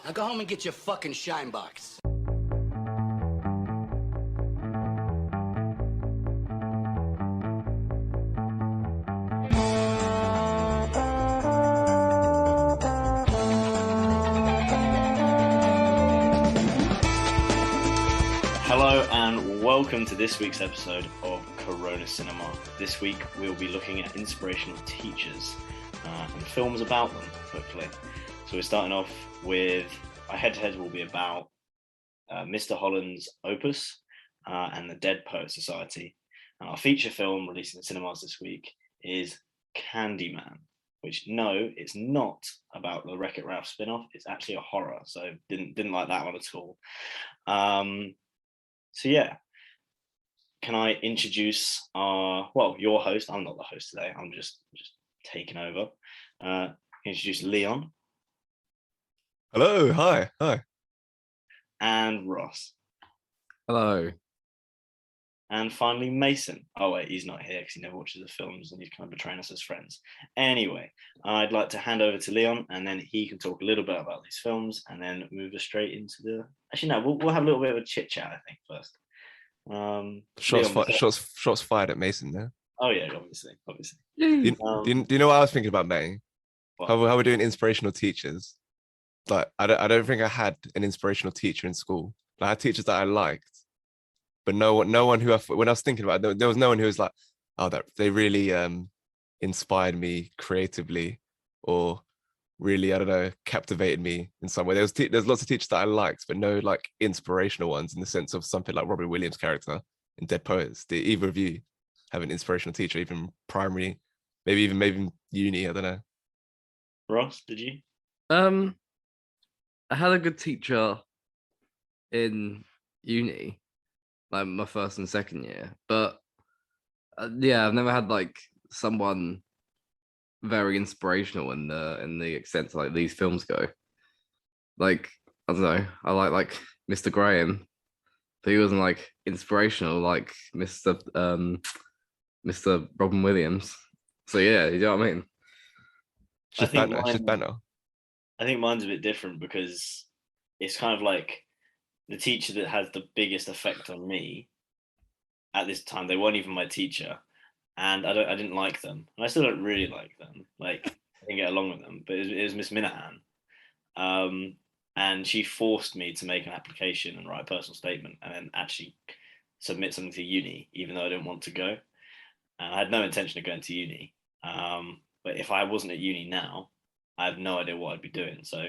Now go home and get your fucking shine box. Hello and welcome to this week's episode of Corona Cinema. This week we'll be looking at inspirational teachers and films about them, hopefully. So we're starting off with, our head-to-head will be about Mr. Holland's Opus and the Dead Poet Society. And our feature film released in the cinemas this week is Candyman, which, no, it's not about the Wreck-It Ralph spin-off. It's actually a horror, so didn't like that one at all. So yeah, can I introduce your host? I'm not the host today. I'm just taking over. Introduce Leon. Hello, hi. And Ross. Hello. And finally, Mason. Oh wait, he's not here because he never watches the films and he's kind of betraying us as friends. Anyway, I'd like to hand over to Leon, and then he can talk a little bit about these films, and then move us straight into the. Actually, no, we'll have a little bit of a chit chat, I think, first. Shots fired at Mason there. Oh yeah, obviously. Do you know what I was thinking about, May? What? How we're doing inspirational teachers. Like I don't think I had an inspirational teacher in school. Like, I had teachers that I liked, but no one who when I was thinking about it, there was no one who was like, oh, that they really inspired me creatively, or really, I don't know, captivated me in some way. There's lots of teachers that I liked, but no like inspirational ones in the sense of something like Robin Williams' character in Dead Poets. Did either of you have an inspirational teacher, even primary, maybe even uni? I don't know. Ross, did you? I had a good teacher in uni, like my first and second year, but yeah, I've never had like someone very inspirational in the extent to, like, these films go. Like, I don't know, I like Mr. Graham, but he wasn't like inspirational like Mr. Robin Williams. So yeah, you know what I mean? It's just banter. I think mine's a bit different because it's kind of like the teacher that has the biggest effect on me at this time. They weren't even my teacher, and I didn't like them, and I still don't really like them. Like, I didn't get along with them, but it was Miss Minahan, and she forced me to make an application and write a personal statement, and then actually submit something to uni, even though I didn't want to go. And I had no intention of going to uni, but if I wasn't at uni now, I have no idea what I'd be doing. So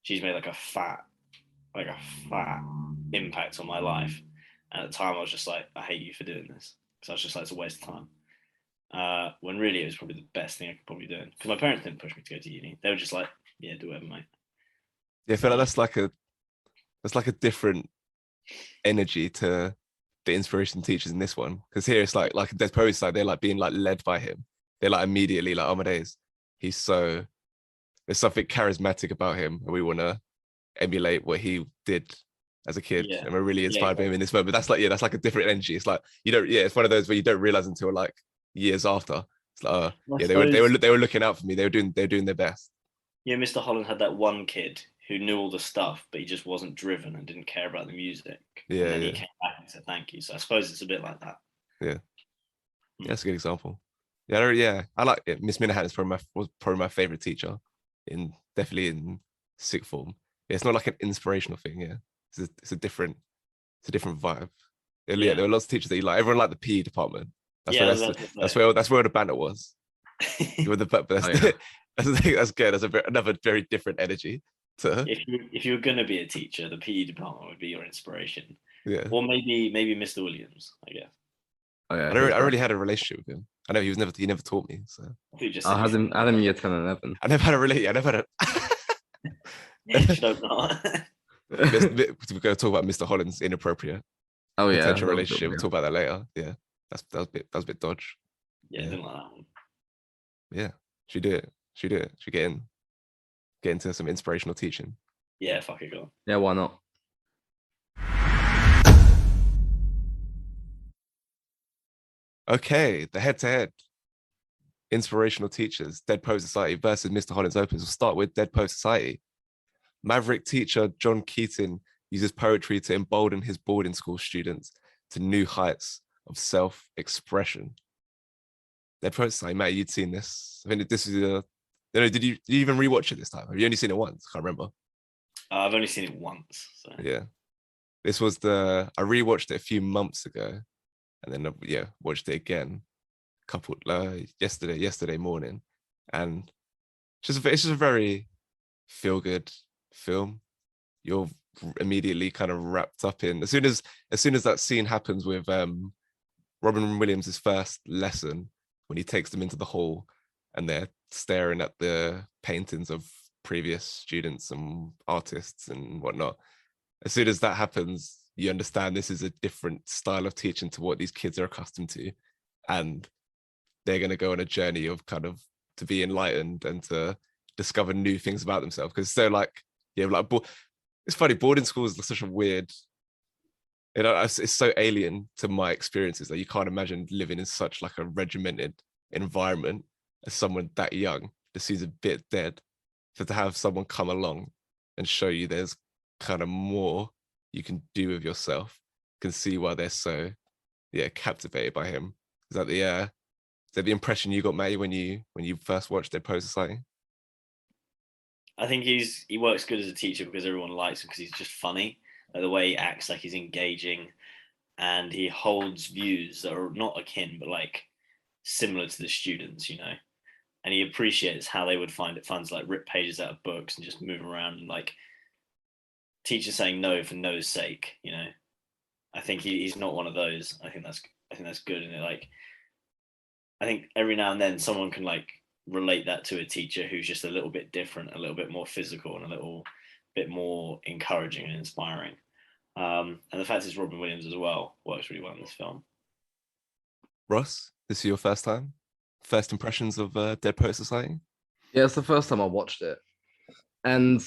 she's made like a fat impact on my life. And at the time I was just like, I hate you for doing this. Because I was just like, it's a waste of time. When really it was probably the best thing I could probably do. Because my parents didn't push me to go to uni. They were just like, yeah, do whatever, mate. Yeah, I feel like that's like a different energy to the inspiration teachers in this one. Because here it's like Dead Poets, like they're like being like led by him. They're like immediately like, oh my days, there's something charismatic about him, and we want to emulate what he did as a kid, and we're really inspired by him in this moment. That's like a different energy. It's like it's one of those where you don't realize until like years after. It's like, they were looking out for me. They were doing their best. Yeah, Mr. Holland had that one kid who knew all the stuff, but he just wasn't driven and didn't care about the music. Yeah, and then he came back and said thank you. So I suppose it's a bit like that. Yeah, that's a good example. I like it. Miss Minahan was probably my favorite teacher, definitely in sixth form. Yeah, it's not like an inspirational thing. Yeah, it's a different vibe. There were lots of teachers that you like. Everyone liked the PE department. That's where the banter was. That's good. That's another very different energy. If you were gonna be a teacher, the PE department would be your inspiration. Yeah, or maybe Mr. Williams, I guess. Oh, yeah, I really had a relationship with him. I know he never taught me. So I had him year 10 and 11. I never had a relationship. I never had a. Should hope not. We're going to talk about Mr. Holland's inappropriate potential relationship. We'll talk about that later. Yeah, that was a bit dodge. Yeah, I didn't like that one. Yeah, should do it. Should get into some inspirational teaching. Yeah, fuck it, go on. Yeah, why not? Okay, the head-to-head inspirational teachers, Dead Poet Society versus Mr. Holland's Opus. We'll start with Dead Poet Society. Maverick teacher John Keating uses poetry to embolden his boarding school students to new heights of self-expression. They're processing, Matt, you'd seen this. I think this is did you even rewatch it this time? Have you only seen it once? I can't remember. I've only seen it once. So. Yeah. This was I rewatched it a few months ago, and then watched it again yesterday morning, and it's just a very feel good film. You're immediately kind of wrapped up in as soon as that scene happens with Robin Williams' first lesson, when he takes them into the hall and they're staring at the paintings of previous students and artists and whatnot. As soon as that happens, you understand this is a different style of teaching to what these kids are accustomed to, and they're going to go on a journey of kind of to be enlightened and to discover new things about themselves. Because they're like, it's funny, boarding schools are such a weird, it's so alien to my experiences that you can't imagine living in such like a regimented environment as someone that young. This seems a bit dead. So to have someone come along and show you there's kind of more you can do with yourself, can see why they're so captivated by him. Is that the impression you got, Matty, when you first watched Dead Poet Society? I think he works good as a teacher because everyone likes him because he's just funny. Like the way he acts, like he's engaging, and he holds views that are not akin but like similar to the students, and he appreciates how they would find it fun to like rip pages out of books and just move around, and like teachers saying no for no's sake. I think he's not one of those. I think that's good, and I think every now and then someone can like relate that to a teacher who's just a little bit different, a little bit more physical, and a little bit more encouraging and inspiring. And the fact it's Robin Williams as well works really well in this film. Ross, this is your first impressions of Dead Poet Society? Yeah, it's the first time I watched it, and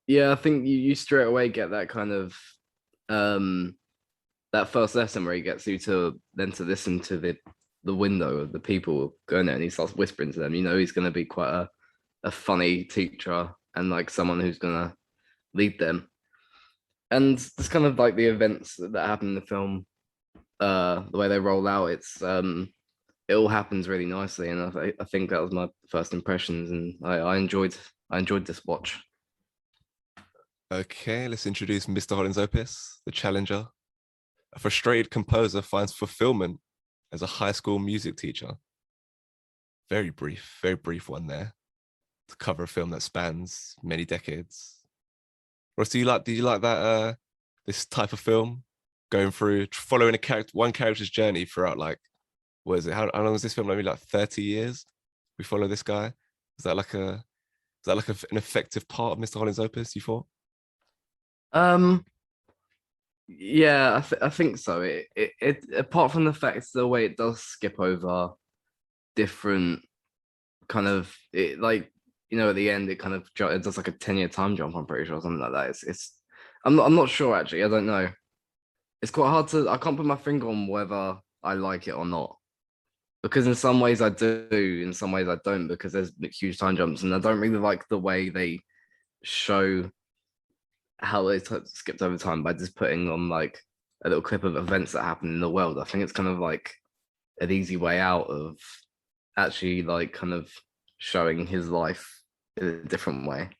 yeah, I think you straight away get that kind of that first lesson where he gets you to listen to the window of the people going there, and he starts whispering to them. He's going to be quite a funny teacher and like someone who's going to lead them. And it's kind of like the events that happen in the film, the way they roll out. It all happens really nicely, and I think that was my first impressions, and I enjoyed this watch. Okay, let's introduce Mr. Holland's Opus, the challenger. A frustrated composer finds fulfillment as a high school music teacher. Very brief one there to cover a film that spans many decades. Ross, do you like that this type of film, going through following one character's journey throughout, like, what is it? How long is this film? Maybe like 30 years. We follow this guy. Is that like an effective part of Mr. Holland's Opus, you thought? Yeah, I think so. It apart from the fact it's the way it does skip over different kind of like at the end it kind of it does like a 10-year time jump. I'm pretty sure, something like that. I'm not sure actually. I don't know. It's quite hard I can't put my finger on whether I like it or not, because in some ways I do, in some ways I don't, because there's huge time jumps, and I don't really like the way they show how they skipped over time by just putting on like a little clip of events that happen in the world. I think it's kind of like an easy way out of actually like kind of showing his life in a different way,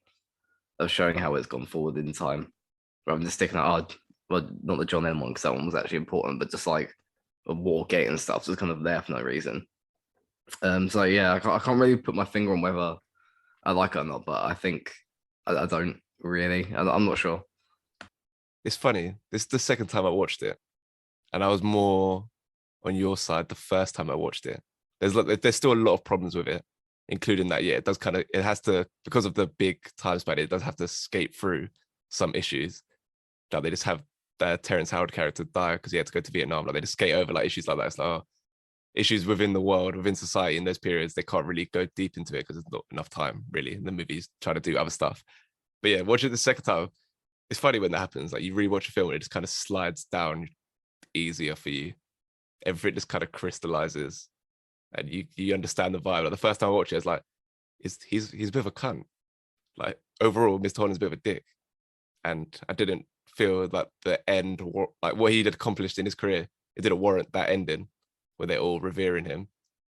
of showing how it's gone forward in time, rather than just sticking out, well, not the John Lennon one because that one was actually important, but just like a Watergate and stuff, so it's kind of there for no reason. So yeah, I can't really put my finger on whether I like it or not, but I think I don't really. I'm not sure. It's funny. This is the second time I watched it, and I was more on your side the first time I watched it. There's still a lot of problems with it, including that. Yeah, it has to, because of the big time span, it does have to skate through some issues. Like they just have the Terrence Howard character die because he had to go to Vietnam. Like they just skate over like issues like that. It's like issues within the world, within society in those periods. They can't really go deep into it because there's not enough time really. And the movie's trying to do other stuff. But yeah, watch it the second time. It's funny when that happens. Like you rewatch a film and it just kind of slides down easier for you. Everything just kind of crystallizes, and you understand the vibe. Like the first time I watched it, it's like he's a bit of a cunt. Like overall, Mr. Holland's a bit of a dick, and I didn't feel that the end, like what he had accomplished in his career, it didn't warrant that ending where they're all revering him.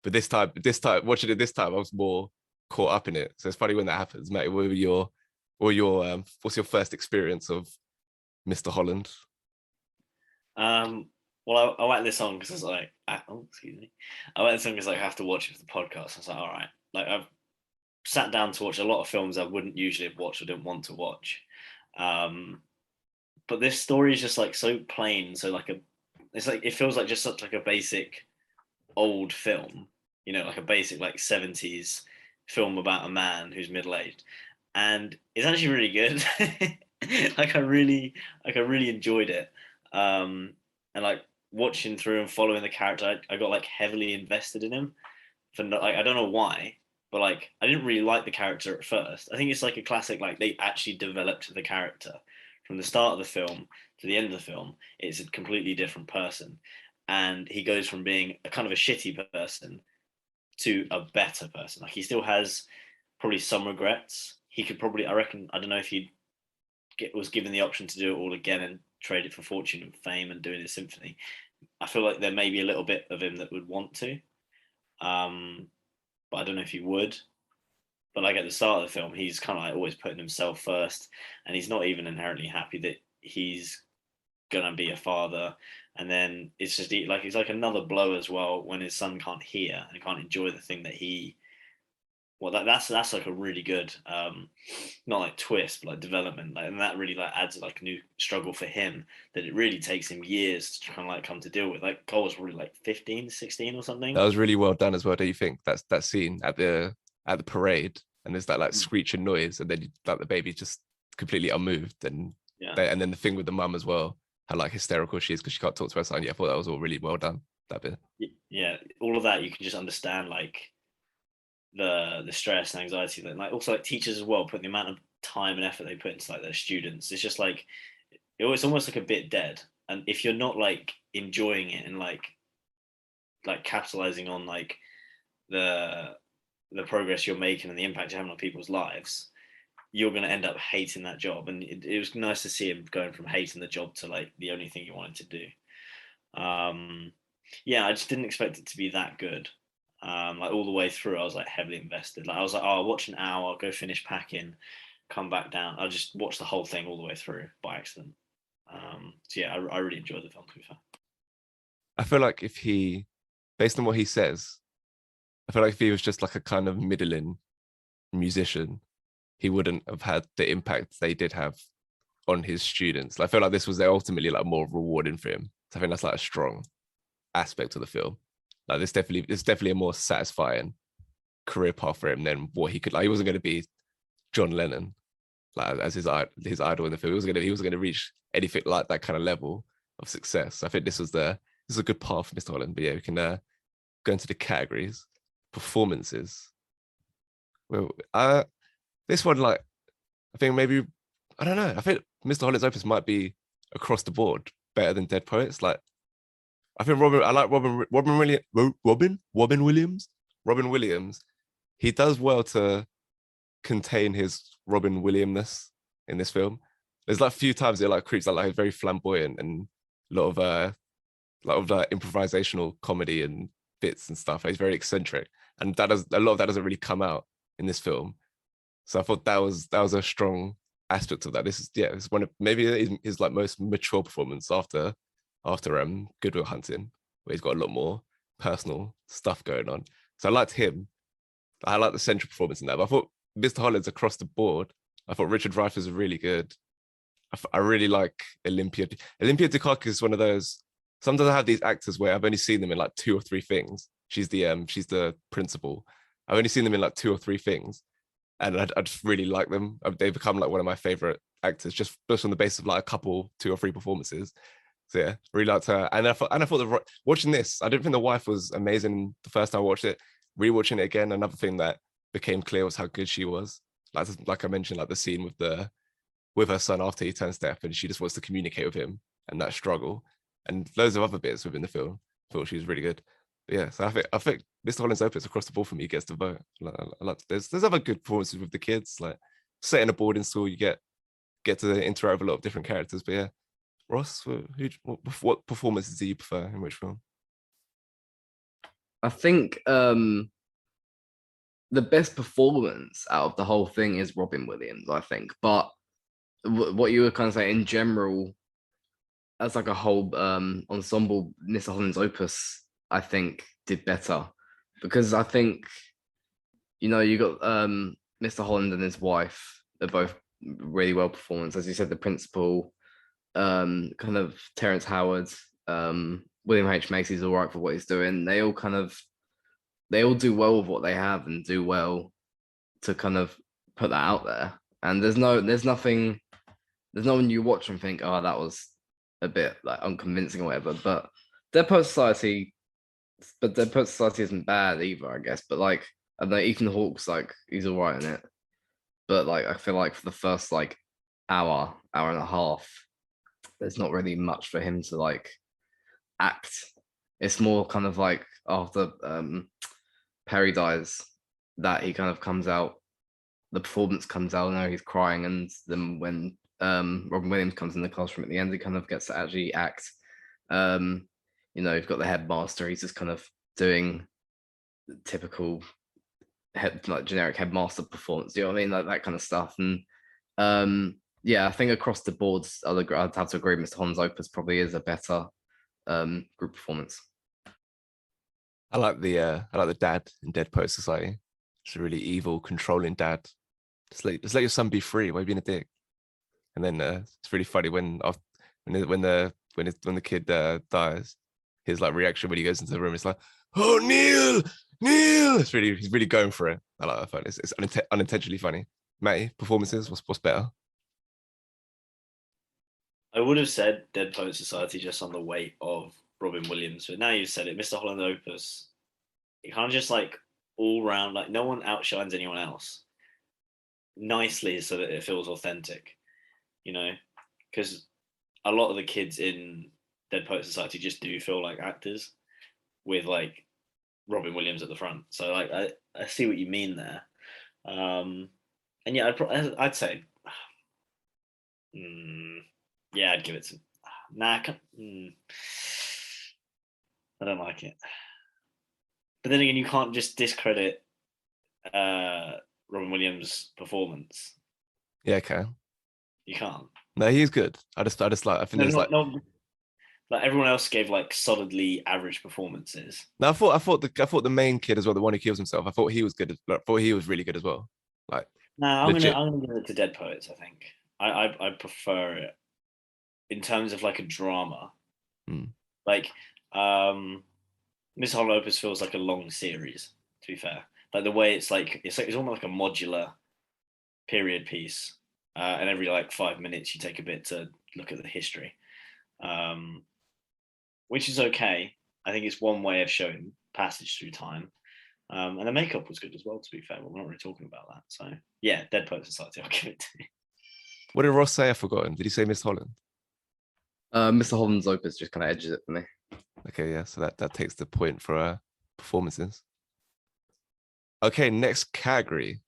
But this time, watching it this time, I was more caught up in it. So it's funny when that happens. Matt, what's your first experience of Mr. Holland? Well, I went this song because I was like, excuse me. I went this song because I have to watch it for the podcast. I was like, all right. Like I've sat down to watch a lot of films I wouldn't usually have watched or didn't want to watch. But this story is just like so plain. So like it's like, it feels like just such like a basic old film, you know, like a basic like 70s film about a man who's middle-aged. And it's actually really good. I really enjoyed it. And like watching through and following the character, I got like heavily invested in him. For like, I don't know why, but like I didn't really like the character at first. I think it's like a classic, like they actually developed the character from the start of the film to the end of the film. It's a completely different person, and he goes from being a kind of a shitty person to a better person. Like he still has probably some regrets. He could probably, I reckon, I don't know if he was given the option to do it all again and trade it for fortune and fame and doing his symphony. I feel like there may be a little bit of him that would want to, but I don't know if he would. But like at the start of the film, he's kind of like always putting himself first, and he's not even inherently happy that he's gonna be a father. And then it's just like it's like another blow as well when his son can't hear and can't enjoy the thing that he. Well, that's like a really good, not like twist, but like development, like, and that really like adds like a new struggle for him that it really takes him years to kind of like come to deal with. Like Cole was probably like 15, 16 or something. That was really well done as well. Do you think that's that scene at the parade, and there's that like screeching noise, and then like the baby just completely unmoved, and and then the thing with the mum as well, how like hysterical she is because she can't talk to her son. Yeah, I thought that was all really well done. That bit. Yeah, all of that you can just understand like the stress and anxiety that like also like teachers as well, put the amount of time and effort they put into like their students. It's just like it's almost like a bit dead. And if you're not like enjoying it and like capitalizing on like the progress you're making and the impact you're having on people's lives, you're going to end up hating that job. And it was nice to see him going from hating the job to like the only thing he wanted to do. Yeah, I just didn't expect it to be that good. Like all the way through, I was like heavily invested. Like I was like, oh, I'll watch an hour, I'll go finish packing, come back down. I'll just watch the whole thing all the way through by accident. So yeah, I really enjoyed the film, to be fair. I feel like if he, based on what he says, I feel like if he was just like a kind of middling musician, he wouldn't have had the impact they did have on his students. I feel like this was ultimately like more rewarding for him. So I think that's like a strong aspect of the film. Like it's definitely a more satisfying career path for him than what he could. Like he wasn't going to be John Lennon, like as his idol in the film. He was going to reach anything like that kind of level of success. I think this is a good path for Mr. Holland. But yeah, we can go into the categories. Performances. Well, this one, like, I think maybe, I don't know. I think Mr. Holland's Opus might be across the board better than Dead Poets. Like, I think Robin Williams. He does well to contain his Robin Williamness in this film. There's like a few times it like creeps out like very flamboyant and a lot of improvisational comedy and bits and stuff. He's very eccentric, and a lot of that doesn't really come out in this film. So I thought that was a strong aspect of that. It's one of maybe his like most mature performance after Good Will Hunting, where he's got a lot more personal stuff going on. So I liked him. I like the central performance in that. But I thought Mr. Holland's across the board. I thought Richard Dreyfuss was really good. I really like Olympia. Olympia Dukakis is one of those. Sometimes I have these actors where I've only seen them in like 2 or 3 things. She's the principal. I've only seen them in like 2 or 3 things, and I just really like them. They become like one of my favorite actors just on the basis of like a couple 2 or 3 performances. So yeah, really liked her. And I thought watching this, I didn't think The Wife was amazing the first time I watched it. Rewatching it again, another thing that became clear was how good she was. Like I mentioned, like the scene with her son after he turns deaf, and she just wants to communicate with him, and that struggle, and loads of other bits within the film. I thought she was really good. But yeah, so I think Mr. Holland's Opus across the board for me gets the vote. There's other good performances with the kids, like set in a boarding school, you get to interact with a lot of different characters. But yeah, Ross, what performances do you prefer in which film? I think the best performance out of the whole thing is Robin Williams, I think. But what you were kind of saying in general, as like a whole ensemble, Mr. Holland's Opus, I think, did better because I think, you got Mr. Holland and his wife. They're both really well performance, as you said. The principal, kind of Terrence Howard, William H Macy's all right for what he's doing. They all do well with what they have and do well to kind of put that out there. And there's no one you watch and think, oh, that was a bit like unconvincing or whatever. But Dead Poet Society isn't bad either, I guess. But like, I don't know, Ethan Hawke's like, he's all right in it. But like, I feel like for the first like hour and a half, there's not really much for him to like act. It's more kind of like after Perry dies that he kind of comes out, the performance comes out, now he's crying, and then when Robin Williams comes in the classroom at the end, he kind of gets to actually act. You've got the headmaster, he's just kind of doing typical like generic headmaster performance, you know what I mean? Like that kind of stuff. And yeah, I think across the boards, I'd have to agree, Mr. Holland's Opus probably is a better group performance. I like the dad in Dead Poet Society. It's a really evil, controlling dad. Just let your son be free. Why are you being a dick? And then it's really funny when the kid dies, his like reaction when he goes into the room, it's like, oh, Neil. He's really going for it. I like that fun. It's unintentionally funny. Matty, performances, what's better? I would have said Dead Poet Society just on the weight of Robin Williams, but now you've said it, Mr. Holland Opus, it kind of just like all round, like no one outshines anyone else nicely so that it feels authentic, because a lot of the kids in Dead Poet Society just do feel like actors with like Robin Williams at the front. So like I see what you mean there. And yeah, I'd say, yeah, I'd give it to. Nah, I don't like it. But then again, you can't just discredit Robin Williams' performance. Yeah, okay. You can't. No, he's good. I think there's like. Like everyone else gave like solidly average performances. No, I thought the main kid as well, the one who kills himself. I thought he was good. I thought he was really good as well. Like, no, I'm gonna give it to Dead Poets. I think I prefer it in terms of like a drama. Like, Miss Holland Opus feels like a long series. To be fair, like the way it's almost like a modular period piece, and every like 5 minutes you take a bit to look at the history. Which is okay. I think it's one way of showing passage through time. And the makeup was good as well, to be fair, but we're not really talking about that. So yeah, Dead Poet Society, I'll give it to you. What did Ross say? I've forgotten. Did he say Miss Holland? Mr. Holland's Opus just kind of edges it for me. Okay, yeah, so that takes the point for performances. Okay, next category.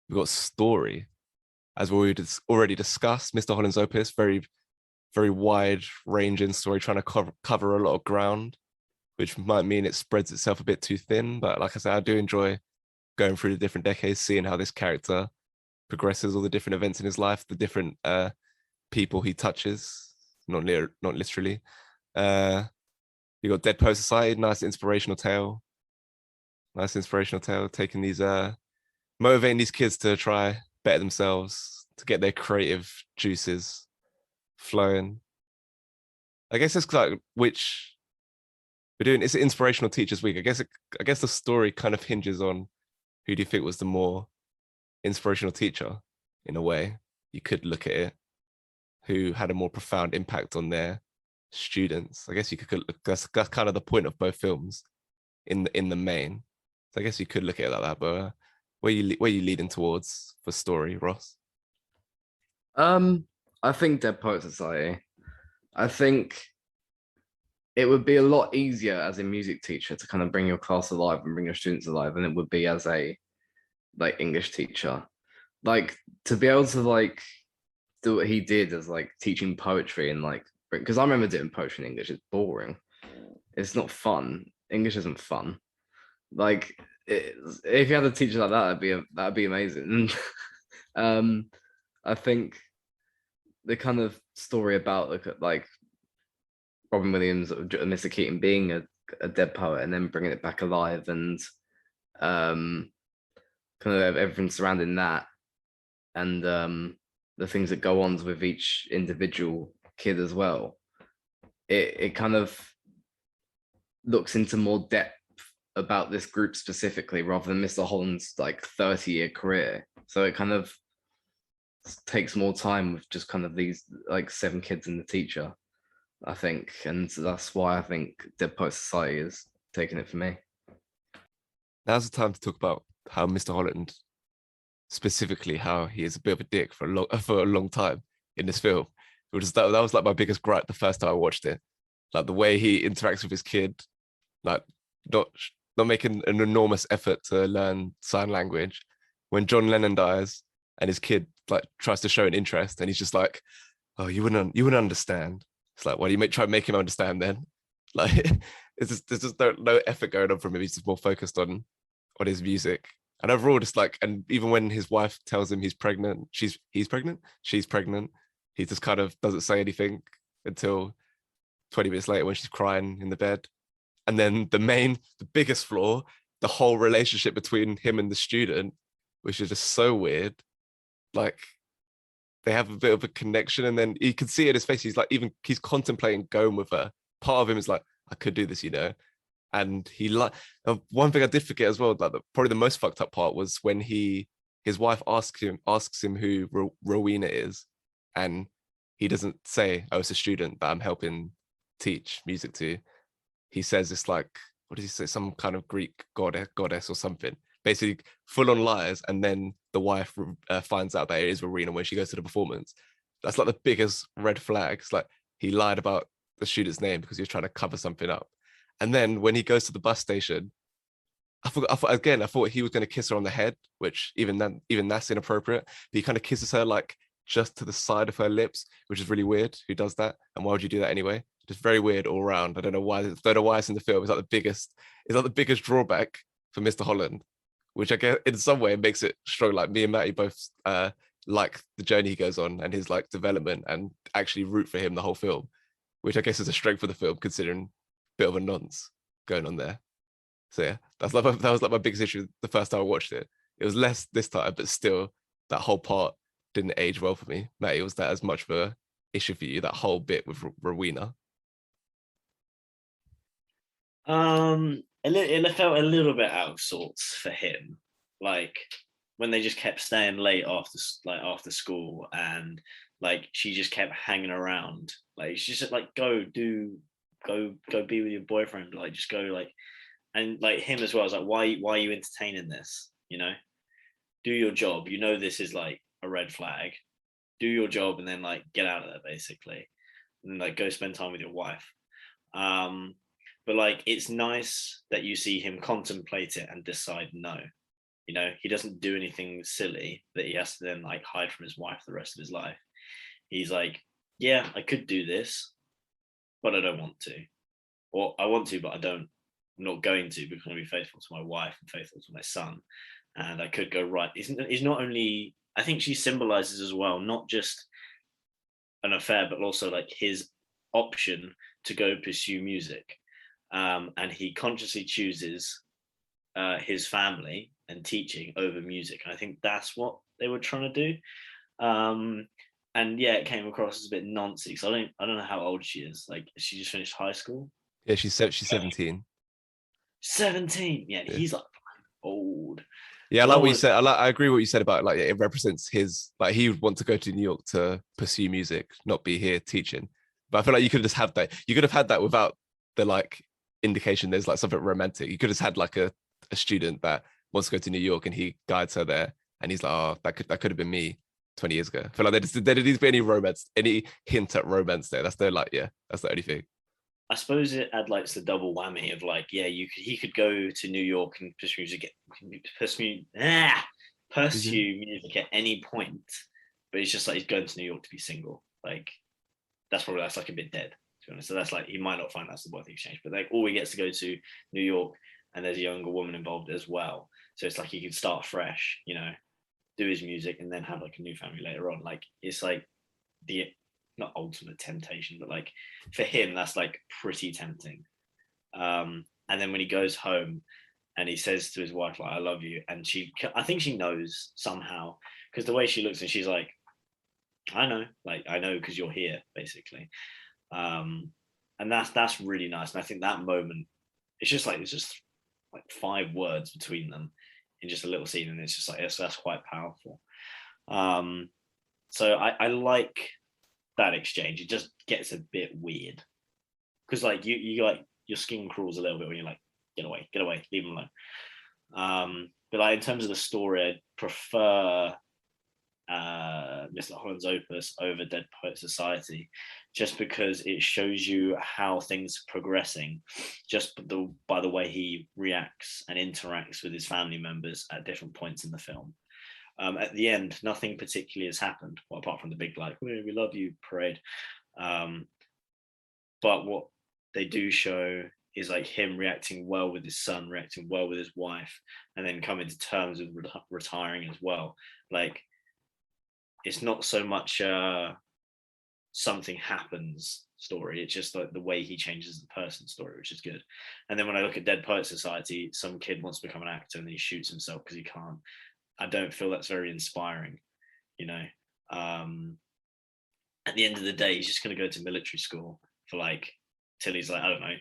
We've got story. As we already discussed, Mr. Holland's Opus, very very wide ranging story, trying to cover a lot of ground, which might mean it spreads itself a bit too thin. But like I said, I do enjoy going through the different decades, seeing how this character progresses, all the different events in his life, the different people he touches, not literally. You got Dead Poet Society, nice inspirational tale, taking these motivating these kids to try better themselves, to get their creative juices flowing. I guess it's like which we're doing. It's Inspirational Teachers Week. I guess the story kind of hinges on who do you think was the more inspirational teacher, in a way. You could look at it, who had a more profound impact on their students. I guess you could. That's kind of the point of both films, in the main. So I guess you could look at it like that. But where you leading towards for story, Ross? I think Dead Poet Society. I think it would be a lot easier as a music teacher to kind of bring your class alive and bring your students alive than it would be as a like English teacher. like to be able to like do what he did as like teaching poetry and like because I remember doing poetry in English. It's boring. It's not fun. English isn't fun. Like if you had a teacher like that, that'd be amazing. I think the kind of story about like Robin Williams or Mr. Keaton being a dead poet and then bringing it back alive and kind of everything surrounding that and the things that go on with each individual kid as well. It kind of looks into more depth about this group specifically rather than Mr. Holland's like 30-year career. So it kind of takes more time with just kind of these like 7 kids and the teacher, I think. And that's why I think Dead Poet Society is taking it for me. Now's the time to talk about how Mr. Holland, specifically how he is a bit of a dick for a long time in this film. That was like my biggest gripe the first time I watched it. Like the way he interacts with his kid, like not making an enormous effort to learn sign language. When John Lennon dies and his kid like tries to show an interest and he's just like, oh, you wouldn't understand. It's like, why do you try to make him understand then? Like there's just no effort going on from him. He's just more focused on his music. And overall, just like, and even when his wife tells him he's pregnant, she's pregnant, he just kind of doesn't say anything until 20 minutes later when she's crying in the bed. And then the biggest flaw, the whole relationship between him and the student, which is just so weird. Like they have a bit of a connection, and then you can see it in his face. He's contemplating going with her. Part of him is like, I could do this, you know. And one thing I did forget as well, like probably the most fucked up part was when his wife asks him who Rowena is, and he doesn't say, oh, it's a student that I'm helping teach music to. He says it's like, what does he say? Some kind of Greek goddess or something. Basically, full on lies, and then the wife finds out that it is Rowena when she goes to the performance. That's like the biggest red flag. It's like he lied about the student's name because he was trying to cover something up. And then when he goes to the bus station, I thought he was going to kiss her on the head, which even that's inappropriate. But he kind of kisses her like just to the side of her lips, which is really weird. Who does that? And why would you do that anyway? Just very weird all around. I don't know why it's in the film. It's like the biggest drawback for Mr. Holland, which I guess in some way makes it strong. Like me and Matty both like the journey he goes on and his like development, and actually root for him the whole film, which I guess is a strength for the film considering a bit of a nonce going on there. So yeah, that was like my biggest issue the first time I watched it. It was less this time, but still that whole part didn't age well for me. Matty, was that as much of a issue for you, that whole bit with Rowena? It felt a little bit out of sorts for him, like when they just kept staying late after school, and like she just kept hanging around. Like she's just like, go be with your boyfriend, like just go, like, and like him as well. I was like, why are you entertaining this? You know, do your job. You know this is like a red flag. Do your job and then like get out of there basically, and like go spend time with your wife. But like it's nice that you see him contemplate it and decide no. You know, he doesn't do anything silly that he has to then like hide from his wife the rest of his life. He's like, yeah, I could do this, but I don't want to. Or I want to, but I don't. I'm not going to, because I'm going to be faithful to my wife and faithful to my son. And I could go right. He's not only, I think she symbolizes as well, not just an affair, but also like his option to go pursue music. And he consciously chooses his family and teaching over music. And I think that's what they were trying to do. And yeah, it came across as a bit nonsense. I don't know how old she is. Like, she just finished high school. Yeah, she's 17. 17. Yeah, he's like old. Yeah, I like what you said. I agree with what you said about like it represents his, like he would want to go to New York to pursue music, not be here teaching. But I feel like you could just have that. You could have had that without the like indication there's like something romantic. You could have had like a student that wants to go to New York and he guides her there, and he's like, oh, that could have been me 20 years ago. I feel like there didn't need to be any romance, any hint at romance there. That's the only thing. I suppose it had like the double whammy of like, yeah, he could go to New York and pursue pursue music at any point, but it's just like he's going to New York to be single. Like that's like a bit dead, to be honest. So that's like he might not find that's the worthy exchange, but like all he gets to go to New York, and there's a younger woman involved as well. So it's like he can start fresh, you know, do his music and then have like a new family later on. Like it's like the not ultimate temptation, but like for him that's like pretty tempting. And then when he goes home and he says to his wife like I love you, and I think she knows somehow, because the way she looks, and she's like I know because you're here basically. And that's really nice, and I think that moment it's just like 5 words between them in just a little scene, and it's just like that's quite powerful. So I like that exchange. It just gets a bit weird because like you like your skin crawls a little bit when you're like get away, leave him alone. But like in terms of the story, I prefer Mr. Holland's Opus over Dead Poet Society, just because it shows you how things are progressing just by the way he reacts and interacts with his family members at different points in the film. At the end, nothing particularly has happened, well, apart from the big like we love you parade. But what they do show is like him reacting well with his son, reacting well with his wife, and then coming to terms with retiring as well. Like it's not so much something happens story, it's just like the way he changes the person story, which is good. And then when I look at Dead Poet Society, some kid wants to become an actor and then he shoots himself because he can't. I don't feel that's very inspiring, you know. At the end of the day, he's just going to go to military school for like till he's like, I don't know,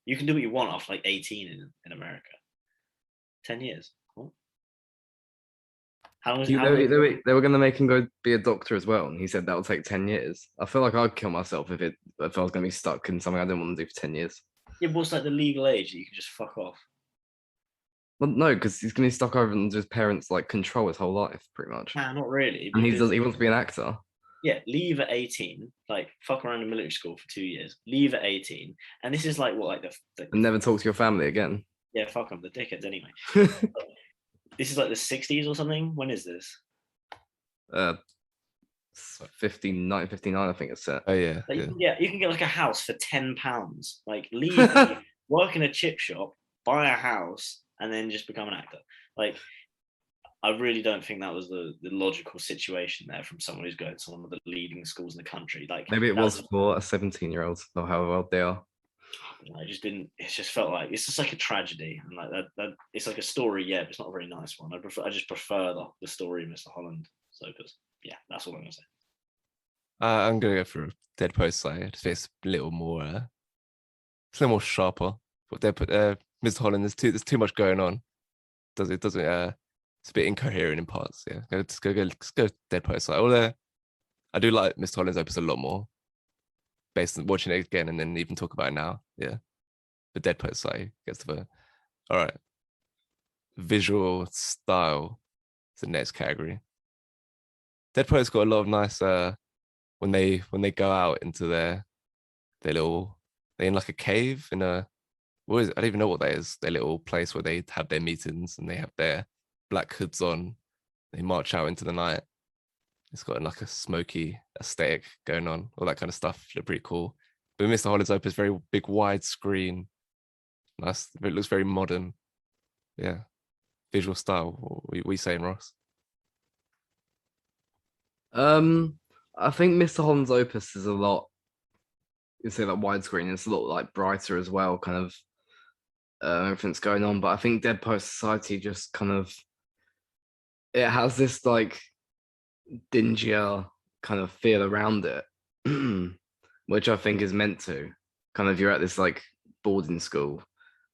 you can do what you want after like 18 in America. 10 years. What? How long? They were going to make him go be a doctor as well, and he said that would take 10 years. I feel like I'd kill myself if I was going to be stuck in something I didn't want to do for 10 years. Yeah, but what's like the legal age that you can just fuck off? Well, no, because he's going to be stuck over under his parents' like control his whole life, pretty much. Nah, not really. And he wants to be an actor. Yeah, leave at 18, like fuck around in military school for 2 years, leave at 18, and this is like what, like and never talk to your family again. Yeah, fuck them, the dickheads anyway. This is like the 60s or something. When is this? 1959, I think it's set. Oh yeah, like, yeah. You can get like a house for £10. Like leave, work in a chip shop, buy a house, and then just become an actor. Like I really don't think that was the logical situation there from someone who's going to one of the leading schools in the country. Like maybe it was for a 17-year-old or however old they are. I just didn't. It just felt like it's just like a tragedy, and like that it's like a story, yeah, but it's not a very nice one. I just prefer the story of Mr. Holland. Opus. Yeah, that's all I'm gonna say. I'm gonna go for Dead Post side. It's a little more, it's a little more sharper. But Mr. Holland, there's too much going on. It's a bit incoherent in parts. Yeah, let's go Dead Poet side. Although I do like Mr. Holland's Opus a lot more, based on watching it again and then even talk about it now. Yeah, the Dead Poet side gets to the all right. Visual style is the next category. Dead Poet's got a lot of nice when they go out into their little, they're in like a cave in a, what is it? I don't even know what that is. Their little place where they have their meetings and they have their black hoods on. They march out into the night. It's got like a smoky aesthetic going on, all that kind of stuff. Look pretty cool. But Mr. Holland's Opus, very big wide screen. Nice. It looks very modern. Yeah. Visual style. What are you saying, Ross? I think Mr. Holland's Opus is a lot, you say like widescreen, it's a lot like brighter as well, kind of everything's going on. But I think Dead Poet Society just kind of, it has this like dingier kind of feel around it, which I think is meant to kind of, you're at this like boarding school,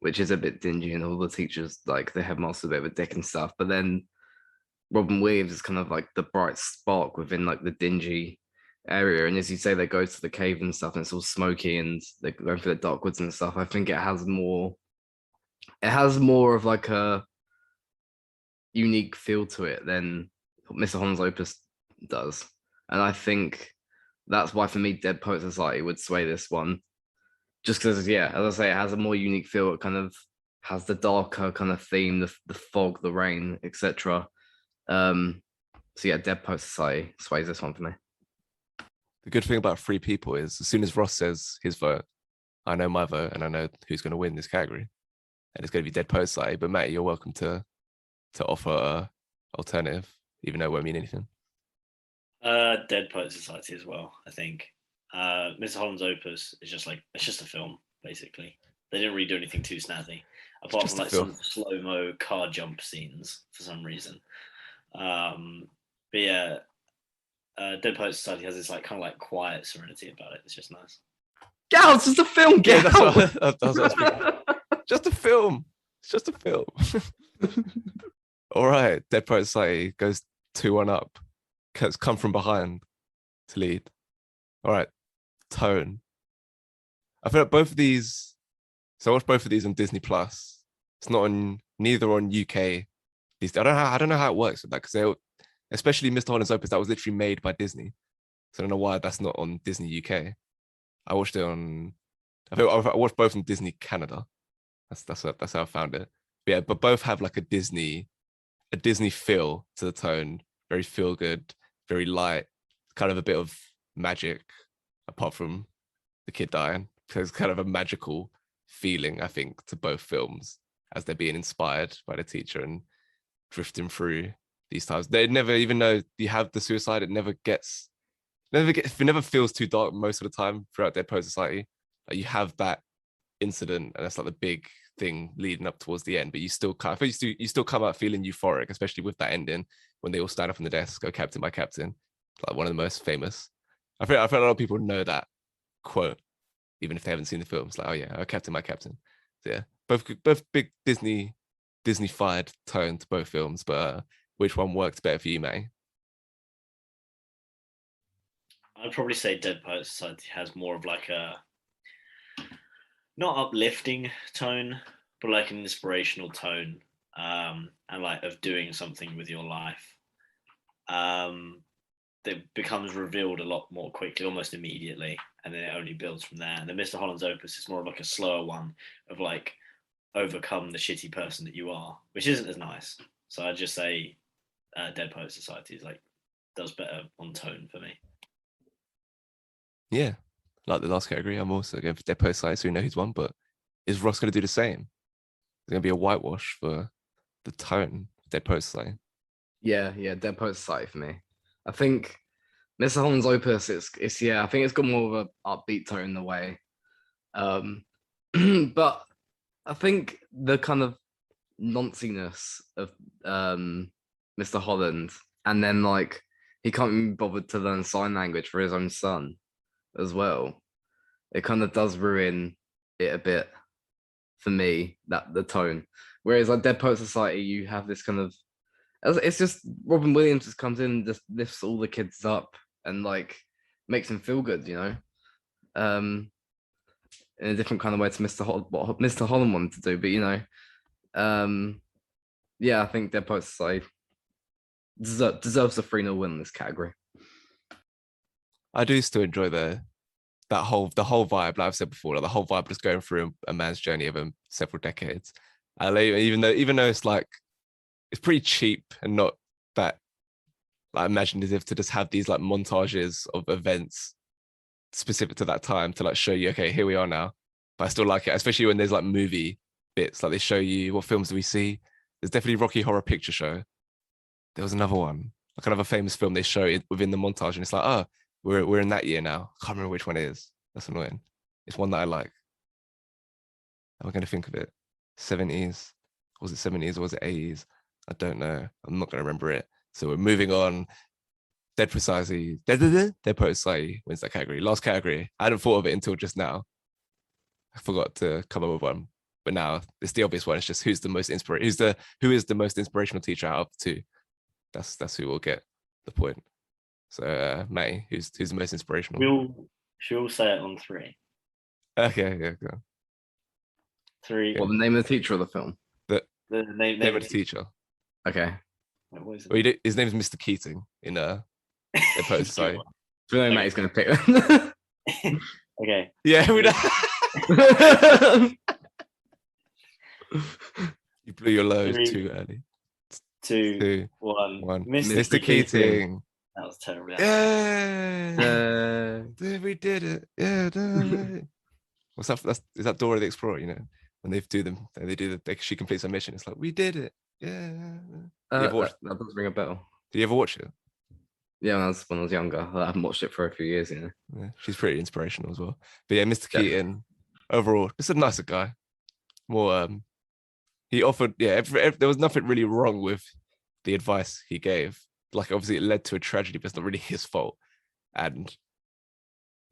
which is a bit dingy, and all the teachers, like the headmaster's a bit of a dick and stuff. But then Robin Williams is kind of like the bright spark within like the dingy area. And as you say, they go to the cave and stuff, and it's all smoky, and they're going through the dark woods and stuff. I think it has more of like a unique feel to it than Mr. Holland's Opus does. And I think that's why for me Dead Poet Society would sway this one, just because, yeah, as I say, it has a more unique feel. It kind of has the darker kind of theme, the fog, the rain, etc. So yeah, Dead Poet Society sways this one for me. The good thing about Free People is as soon as Ross says his vote, I know my vote and I know who's going to win this category, and it's going to be Dead Poet Society. But Matt, you're welcome to offer a alternative, even though it won't mean anything. Dead Poet Society as well, I think. Mr. Holland's Opus is just like, it's just a film, basically. They didn't really do anything too snazzy, apart from like some slow-mo car jump scenes for some reason. But yeah, Dead Poet Society has this like kind of like quiet serenity about it. It's just nice. Yeah, it's just a film. Yeah, that's just a film. It's just a film. All right, Dead Poet Society goes 2-1 up. It's come from behind to lead. All right, tone. I feel like both of these. So I watched both of these on Disney Plus. It's not on neither on UK. I don't know how it works with that because they, especially Mr. Holland's Opus, that was literally made by Disney. So I don't know why that's not on Disney UK. I watched it on. I watched both on Disney Canada. That's how I found it. But yeah, but both have like a Disney feel to the tone. Very feel good, very light, kind of a bit of magic, apart from the kid dying. So it's kind of a magical feeling, I think, to both films as they're being inspired by the teacher and drifting through these times. They never, even though you have the suicide, it never feels too dark most of the time throughout Dead Poet Society. Like you have that incident, and that's like the big thing leading up towards the end. But you still kind of, you still come out feeling euphoric, especially with that ending when they all stand up on the desk, go captain by captain, like one of the most famous. I feel a lot of people know that quote, even if they haven't seen the films. Like, oh yeah, oh, captain by captain. So yeah, both big Disney-fied tone to both films. But which one worked better for you, May? I'd probably say Dead Poet Society has more of like a not uplifting tone, but like an inspirational tone, and like of doing something with your life. That becomes revealed a lot more quickly, almost immediately, and then it only builds from there. And then Mr. Holland's Opus is more of like a slower one of like overcome the shitty person that you are, which isn't as nice. So I'd just say Dead Poet Society is like does better on tone for me. Yeah, like the last category, I'm also going for Dead Poet Society, so we know who's won. But is Ross going to do the same? It's going to be a whitewash for the tone of Dead Poet Society. Yeah, Dead Poet Society for me. I think Mr. Holland's Opus, it's I think it's got more of a upbeat tone in the way. But I think the kind of nonciness of Mr. Holland, and then like he can't even be bothered to learn sign language for his own son as well. It kind of does ruin it a bit for me, that the tone. Whereas like Dead Poet Society, you have this kind of, it's just Robin Williams just comes in and just lifts all the kids up and like makes them feel good, you know, in a different kind of way to what Mr. Holland wanted to do. But you know, yeah, I think Dead Poet Society deserves a 3-0 win in this category. I do still enjoy the whole vibe, like I've said before, like the whole vibe just going through a man's journey over several decades. Even though it's like it's pretty cheap and not that like imaginative to just have these like montages of events specific to that time to like show you, okay, here we are now. But I still like it, especially when there's like movie bits, like they show you what films do we see. There's definitely Rocky Horror Picture Show. There was another one, like another famous film they show it within the montage, and it's like, oh, we're in that year now. I can't remember which one it is. That's annoying. It's one that I like. Am I going to think of it? 70s? Was it 70s or was it 80s? I don't know. I'm not going to remember it. So we're moving on. Dead Poet Society wins that category. Last category. I hadn't thought of it until just now. I forgot to come up with one. But now it's the obvious one. It's just who is the most inspirational teacher out of the two. That's who will get the point. So May, who's the most inspirational? Should we all say it on 3? Okay, yeah, go on. 3. Well, the name of the teacher of the film. The name of the teacher. Okay. Wait, what is it? Well, his name is Mr. Keating in Dead Poet Society. So no, Mate's going to pick them. Okay. Yeah, we know. You blew your load too early. two, 2, one. 1. Mr. Mr. Keating. That was terrible. Yeah. We did it. Yeah. What's that? Is that Dora the Explorer? You know, when they do them, she completes her mission. It's like, we did it. Yeah. Did you ever watch? That does ring a bell. Did you ever watch it? Yeah, when I was younger. I haven't watched it for a few years, you know. Yeah, she's pretty inspirational as well. But yeah, Mr. Keating, overall, just a nicer guy. More, he offered, yeah, there was nothing really wrong with the advice he gave. Like, obviously, it led to a tragedy, but it's not really his fault. And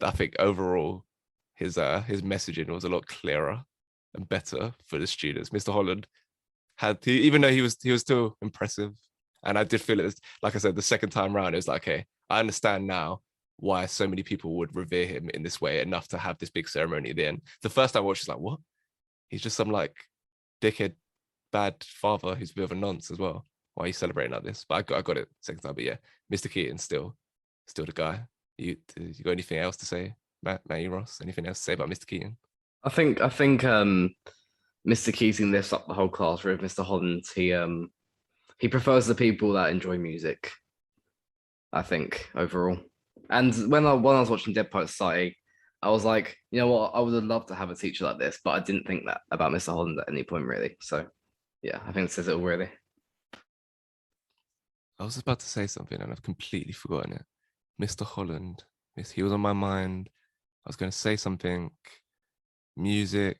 I think overall, his messaging was a lot clearer and better for the students. Mr. Holland even though he was still impressive, and I did feel it. Like I said, the second time round, it was like, okay, I understand now why so many people would revere him in this way enough to have this big ceremony at the end. The first time I watched, like, what? He's just some like dickhead, bad father who's a bit of a nonce as well. Why are you celebrating like this? But I got it second time. But yeah, Mr. Keating still the guy. You got anything else to say, Matty Ross? Anything else to say about Mr. Keating? I think Mr. Keating lifts up the whole class. With Mr. Holland, he prefers the people that enjoy music, I think, overall. And when I was watching Dead Poet Society, I was like, you know what, I would have loved to have a teacher like this, but I didn't think that about Mr. Holland at any point, really. So yeah, I think it says it all, really. I was about to say something and I've completely forgotten it. Mr. Holland, he was on my mind. I was going to say something. Music.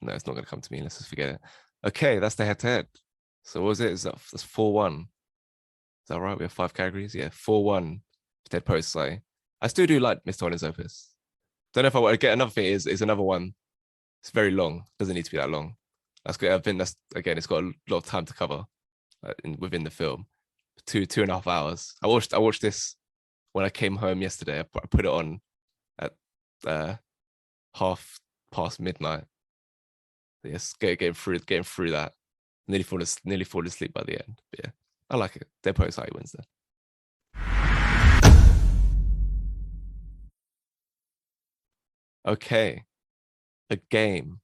No, it's not going to come to me. Let's just forget it. Okay, that's the head-to-head. So what was it? That's 4-1. Is that right? We have 5 categories? Yeah, 4-1. Dead Poet Society. I still do like Mr. Holland's Opus. Don't know if I want to get another thing. Is another one. It's very long. Doesn't need to be that long. That's good. I think that's, again, it's got a lot of time to cover within the film. 2.5 hours. I watched this when I came home yesterday. I put it on at midnight. Yes, getting through that. Nearly fall asleep by the end. But yeah, I like it. Dead Poet Society wins there. Okay, a game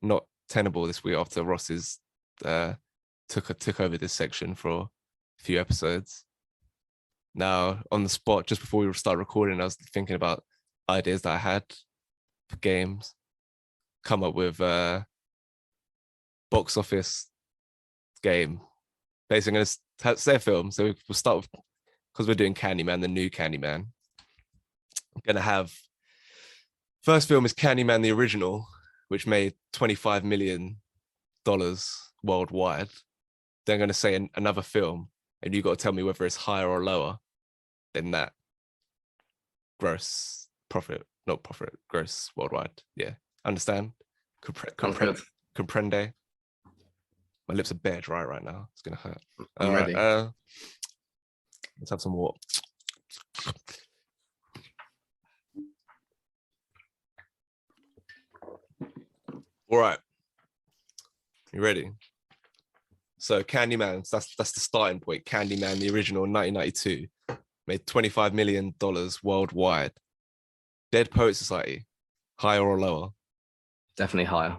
not tenable this week after Ross's took over this section for a few episodes. Now, on the spot, just before we start recording, I was thinking about ideas that I had for games. Come up with box office game. Basically, I'm going to say a film. So we'll start with, because we're doing Candyman, the new Candyman. I'm going to have, first film is Candyman, the original, which made $25 million worldwide. Then I'm going to say another film, and you got to tell me whether it's higher or lower than that gross worldwide. Yeah, understand? Comprende? My lips are bare dry right now. It's gonna hurt. I'm ready. Let's have some water. All right. You ready? So Candyman, that's the starting point. Candyman, the original, 1992, made $25 million worldwide. Dead Poet Society, higher or lower? Definitely higher.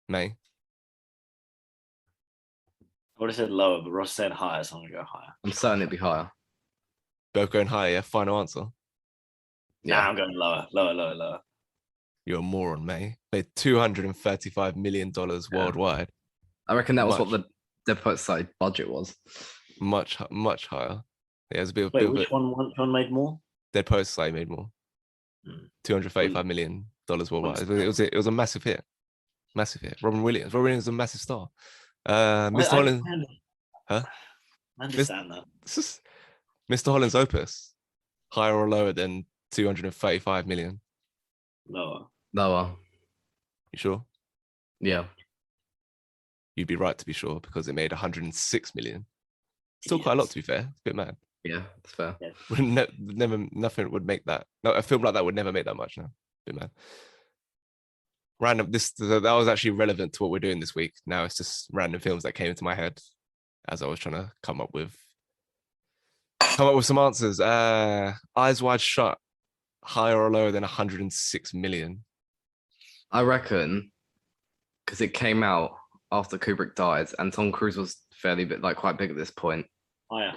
May? I would have said lower, but Ross said higher, so I'm going to go higher. I'm certain it'd be higher. Both going higher, yeah? Final answer? Yeah, I'm going lower. You're a moron, May. Made $235 million worldwide. I reckon that was what the Dead Poet Society budget was. Much higher. Yeah, it's a bit. Wait, which one made more? Dead Poet Society made more. $235 million worldwide. It was a massive hit. Robin Williams is a massive star. Mr. Holland. Huh? I understand that. Mr. Holland's Opus, higher or lower than 235 million? Lower. You sure? Yeah. You'd be right to be sure, because it made 106 million. Still quite a lot, to be fair. It's a bit mad. Yeah, that's fair. Yeah. Nothing would make that. No, a film like that would never make that much. No, bit mad. Random. That was actually relevant to what we're doing this week. Now it's just random films that came into my head as I was trying to come up with some answers. Eyes Wide Shut, higher or lower than 106 million? I reckon, because it came out after Kubrick died, and Tom Cruise was fairly big, like quite big at this point. Higher.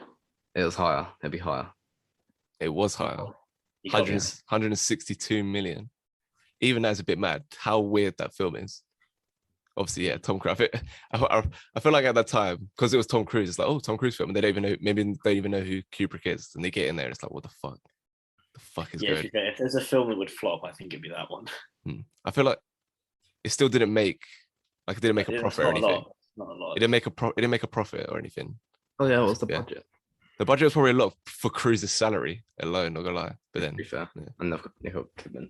It was higher. It'd be higher. It was higher. You got 100, 162 million. Even that's a bit mad. How weird that film is. Obviously, yeah, Tom Cruise. I feel like at that time, because it was Tom Cruise, it's like, oh, Tom Cruise film, and they don't even know. Maybe they don't even know who Kubrick is, and they get in there, and it's like, what the fuck? The fuck is going? If there's a film that would flop, I think it'd be that one. I feel like it still didn't make a profit or anything. Not a lot. It didn't make a profit or anything. Oh yeah, what's the budget? The budget was probably a lot for Cruise's salary alone, not gonna lie. But then, To be fair, and they've got Nicole Kidman.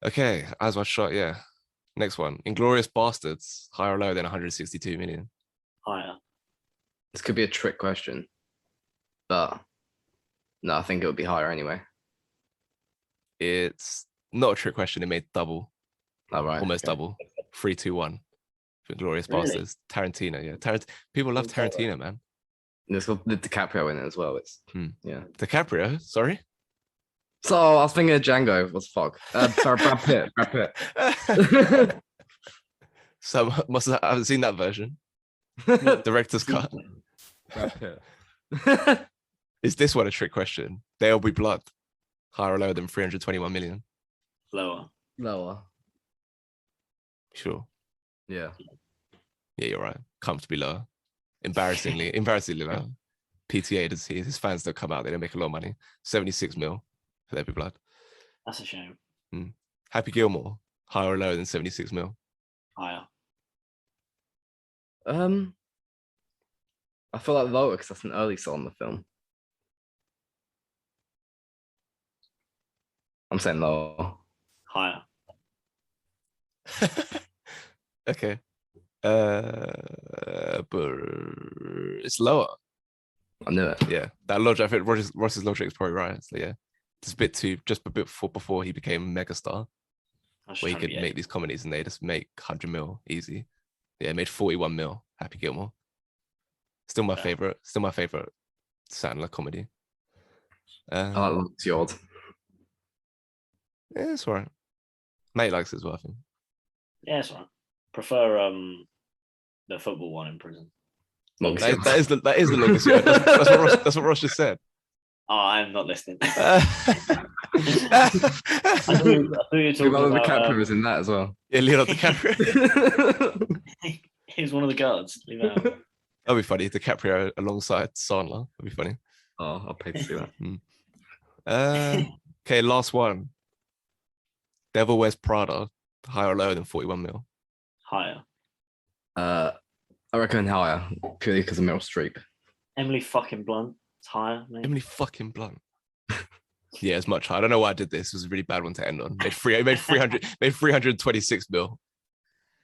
Okay, as was shot, yeah. Next one, Inglorious Bastards, higher or lower than 162 million? Higher. This could be a trick question, but no, I think it would be higher anyway. It's not a trick question. It made double, almost double. 3, 2, 1 for Inglorious Bastards. Tarantino, yeah. People love Tarantino, man. There's got the DiCaprio in it as well. It's yeah. DiCaprio, sorry. So I was thinking of Django. What the fuck? Sorry, Brad Pitt. So I haven't seen that version. Director's cut. Brad Pitt. Is this one a trick question? There'll Be Blood, higher or lower than 321 million? Lower. Sure. Yeah. Yeah, you're right. Comfortably lower. Embarrassingly low. PTA does his fans don't come out. They don't make a lot of money. 76 mil for There'll Be Blood. That's a shame. Happy Gilmore, higher or lower than 76 mil? Higher. I feel like lower because that's an early song in the film. I'm saying lower. Higher. Okay. But it's lower. I knew it. Yeah, that logic. I think Ross's logic is probably right. So yeah, it's a bit before he became megastar, where he could make these comedies and they just make 100 mil easy. Yeah, it made 41 mil. Happy Gilmore. Still my favorite. Still my favorite Sandler comedy. I like It's Yours. Yeah, it's alright. Mate likes it as well, I think. Yeah, it's alright. Prefer the football one in prison. That is the longest yard. That's what Ross just said. Oh, I'm not listening. I thought you were talking Leonardo about DiCaprio was in that as well. Yeah, Leonardo DiCaprio. He's one of the guards. Leave that out. That'd be funny. DiCaprio alongside Sandler. That'd be funny. Oh, I'll pay to see that. Okay, last one. Devil Wears Prada, higher or lower than 41 mil? Higher. I reckon higher, purely because of Meryl Streep. Emily fucking Blunt. It's higher, mate. Emily fucking Blunt. Yeah, it's much higher. I don't know why I did this. It was a really bad one to end on. Made 326 mil.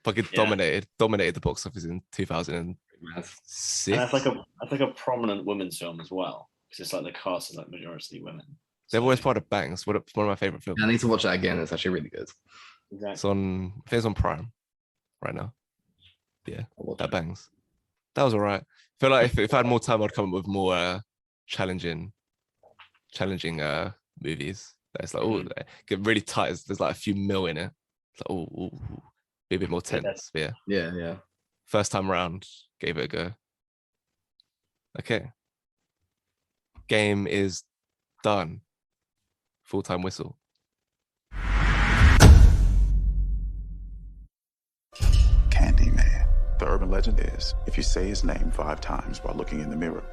Fucking dominated the box office in 2006. And that's like a prominent women's film as well. Because it's like the cast is like majority women. Devil Wears Prada bangs. One of my favorite films. I need to watch that again. It's actually really good. Exactly. It's on. I think it's on Prime right now. Yeah, that bangs. That was alright. I feel like if I had more time, I'd come up with more challenging movies. That's like get really tight. There's like a few mil in it. It's like be a bit more tense. Yeah. First time round, gave it a go. Okay. Game is done. Full-time whistle. Candyman. The urban legend is, if you say his name 5 times while looking in the mirror,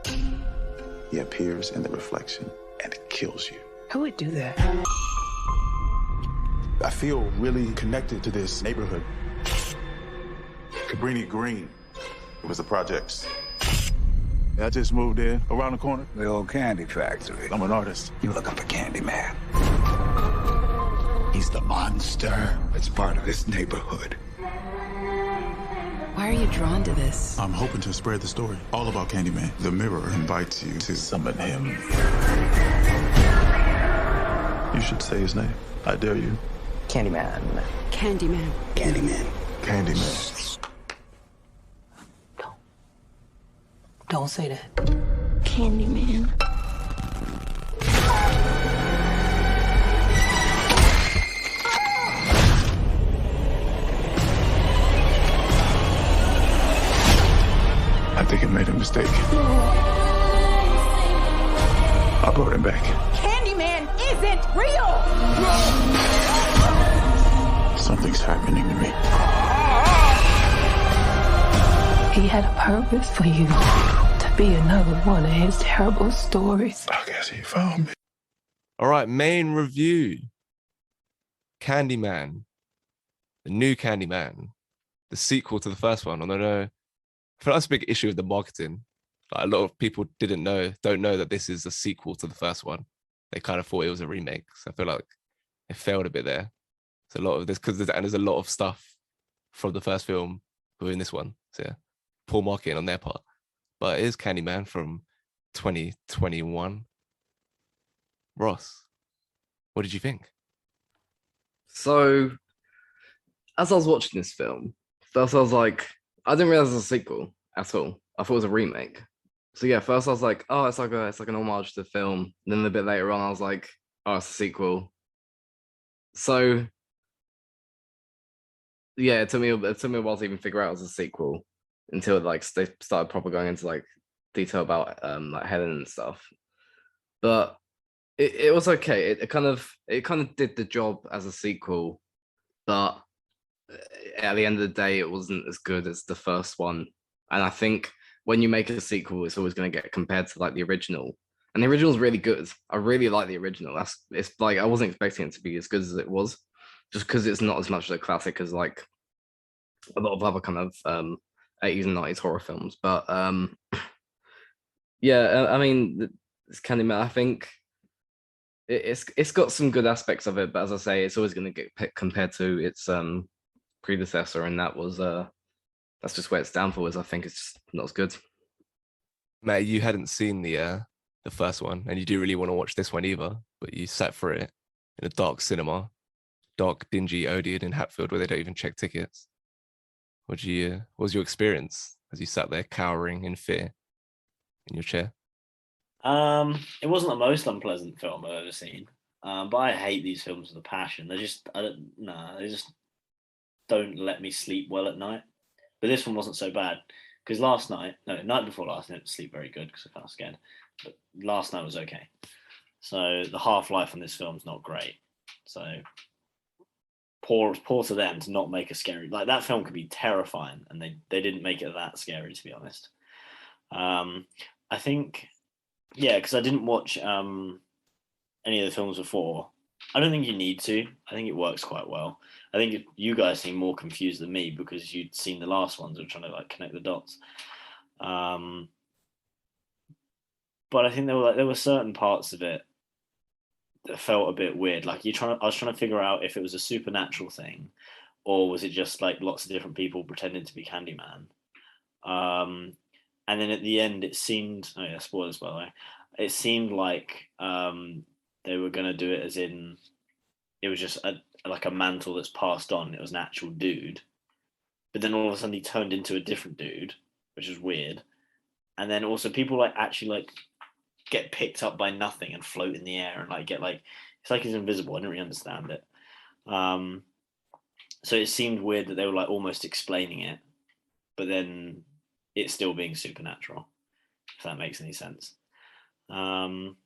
he appears in the reflection and kills you. Who would do that? I feel really connected to this neighborhood. Cabrini Green. It was the projects. I just moved in around the corner. The old candy factory. I'm an artist. You looking for Candyman? He's the monster that's part of this neighborhood. Why are you drawn to this? I'm hoping to spread the story all about Candyman. The mirror invites you to summon him. You should say his name. I dare you. Candyman. Candyman. Candyman. Candyman. Don't say that. Candyman. mistake. I brought him back. Candyman isn't real! Something's happening to me. He had a purpose for you. To be another one of his terrible stories. I guess he found me. All right, main review. Candyman. The new Candyman. The sequel to the first one. Although I feel that's a big issue with the marketing. Like, a lot of people don't know that this is a sequel to the first one. They kind of thought it was a remake. So I feel like it failed a bit there. It's a lot of this because there's a lot of stuff from the first film within this one. So yeah, poor marketing on their part. But it is Candyman from 2021. Ross, what did you think? So, as I was watching this film, first I was like, I didn't realize it was a sequel at all. I thought it was a remake. So yeah, first I was like, oh, it's like an homage to the film. And then a bit later on, I was like, oh, it's a sequel. So yeah, it took me a while to even figure out it was a sequel until like they started proper going into like detail about like Helen and stuff. But it was okay. It kind of did the job as a sequel, but at the end of the day, it wasn't as good as the first one. And I think when you make a sequel, it's always going to get compared to like the original. And the original is really good. I really like the original. It's like I wasn't expecting it to be as good as it was, just because it's not as much of a classic as like a lot of other kind of 80s and 90s horror films. But yeah, I mean, it's Candyman. I think it's got some good aspects of it, but as I say, it's always going to get compared to its predecessor, and that was that's just where its downfall is. I think it's just not as good. Matt, you hadn't seen the first one, and you do really want to watch this one either, but you sat for it in a dark cinema, dark, dingy Odeon in Hatfield, where they don't even check tickets. What was your experience as you sat there cowering in fear in your chair? It wasn't the most unpleasant film I've ever seen, but I hate these films with a passion. They just don't let me sleep well at night. But this one wasn't so bad because night before last, I didn't sleep very good because I felt scared. But last night was okay. So the half-life on this film's not great. So poor to them to not make a scary, like, that film could be terrifying, and they didn't make it that scary, to be honest. I think, yeah, because I didn't watch any of the films before. I don't think you need to. I think it works quite well. I think you guys seem more confused than me because you'd seen the last ones and trying to like connect the dots. But I think there were certain parts of it that felt a bit weird. Like I was trying to figure out if it was a supernatural thing, or was it just like lots of different people pretending to be Candyman. And then at the end, it seemed. Oh yeah, spoilers by the way. It seemed like they were going to do it as in it was just like a mantle that's passed on. It was an actual dude, but then all of a sudden he turned into a different dude, which is weird. And then also people like actually like get picked up by nothing and float in the air and like get like it's like he's invisible. I didn't really understand it. So it seemed weird that they were like almost explaining it, but then it's still being supernatural, if that makes any sense. And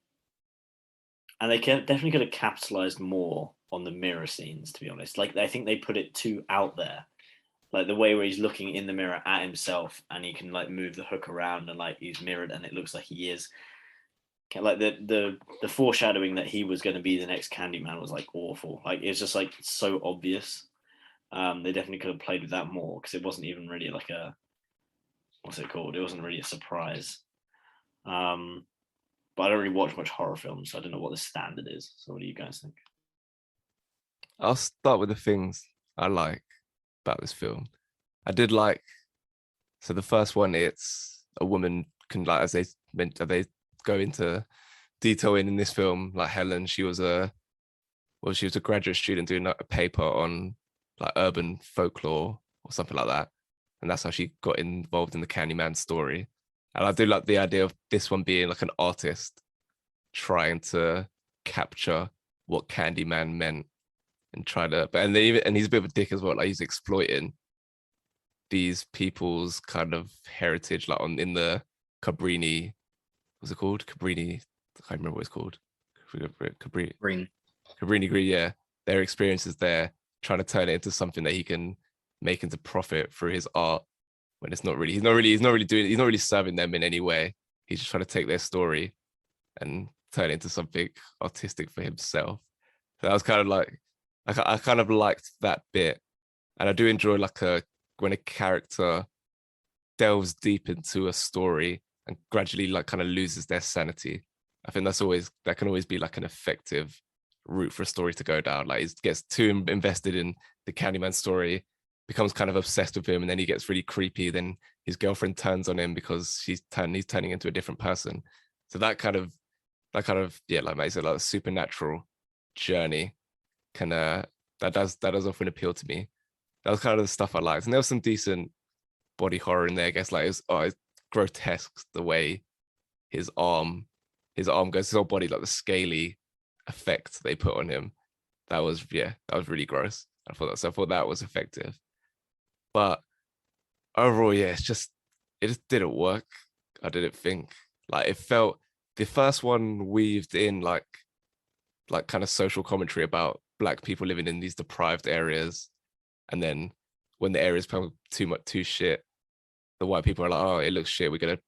they definitely could have capitalized more on the mirror scenes, to be honest. Like, I think they put it too out there. Like, the way where he's looking in the mirror at himself and he can, like, move the hook around and, like, he's mirrored and it looks like he is. Like, the foreshadowing that he was going to be the next Candyman was, like, awful. Like, it's just, like, so obvious. They definitely could have played with that more because it wasn't even really, like, what's it called? It wasn't really a surprise. But I don't really watch much horror films, so I don't know what the standard is. So what do you guys think? I'll start with the things I like about this film. I did like, so the first one, it's a woman can, like, as they go into detail in this film, like Helen, she was a graduate student doing a paper on like urban folklore or something like that. And that's how she got involved in the Candyman story. And I do like the idea of this one being like an artist trying to capture what Candyman meant and and he's a bit of a dick as well. Like, he's exploiting these people's kind of heritage, like in the Cabrini, what's it called? Cabrini, I can't remember what it's called. Green. Cabrini Green, yeah. Their experiences there, trying to turn it into something that he can make into profit through his art when it's not really, he's not really serving them in any way. He's just trying to take their story and turn it into something artistic for himself. So that was kind of like, I kind of liked that bit. And I do enjoy when a character delves deep into a story and gradually like kind of loses their sanity. I think that can always be like an effective route for a story to go down. Like he gets too invested in the Candyman story, becomes kind of obsessed with him, and then he gets really creepy. Then his girlfriend turns on him because he's turning into a different person. So that kind of yeah, like I said, like a supernatural journey that does often appeal to me. That was kind of the stuff I liked, and there was some decent body horror in there. I guess like it's grotesque the way his arm goes, his whole body, like the scaly effect they put on him. That was really gross. I thought that was effective, but overall, yeah, it just didn't work. I didn't think like it felt. The first one weaved in like kind of social commentary about Black people living in these deprived areas, and then when the areas become too shit, the white people are like, oh, it looks shit. We're gonna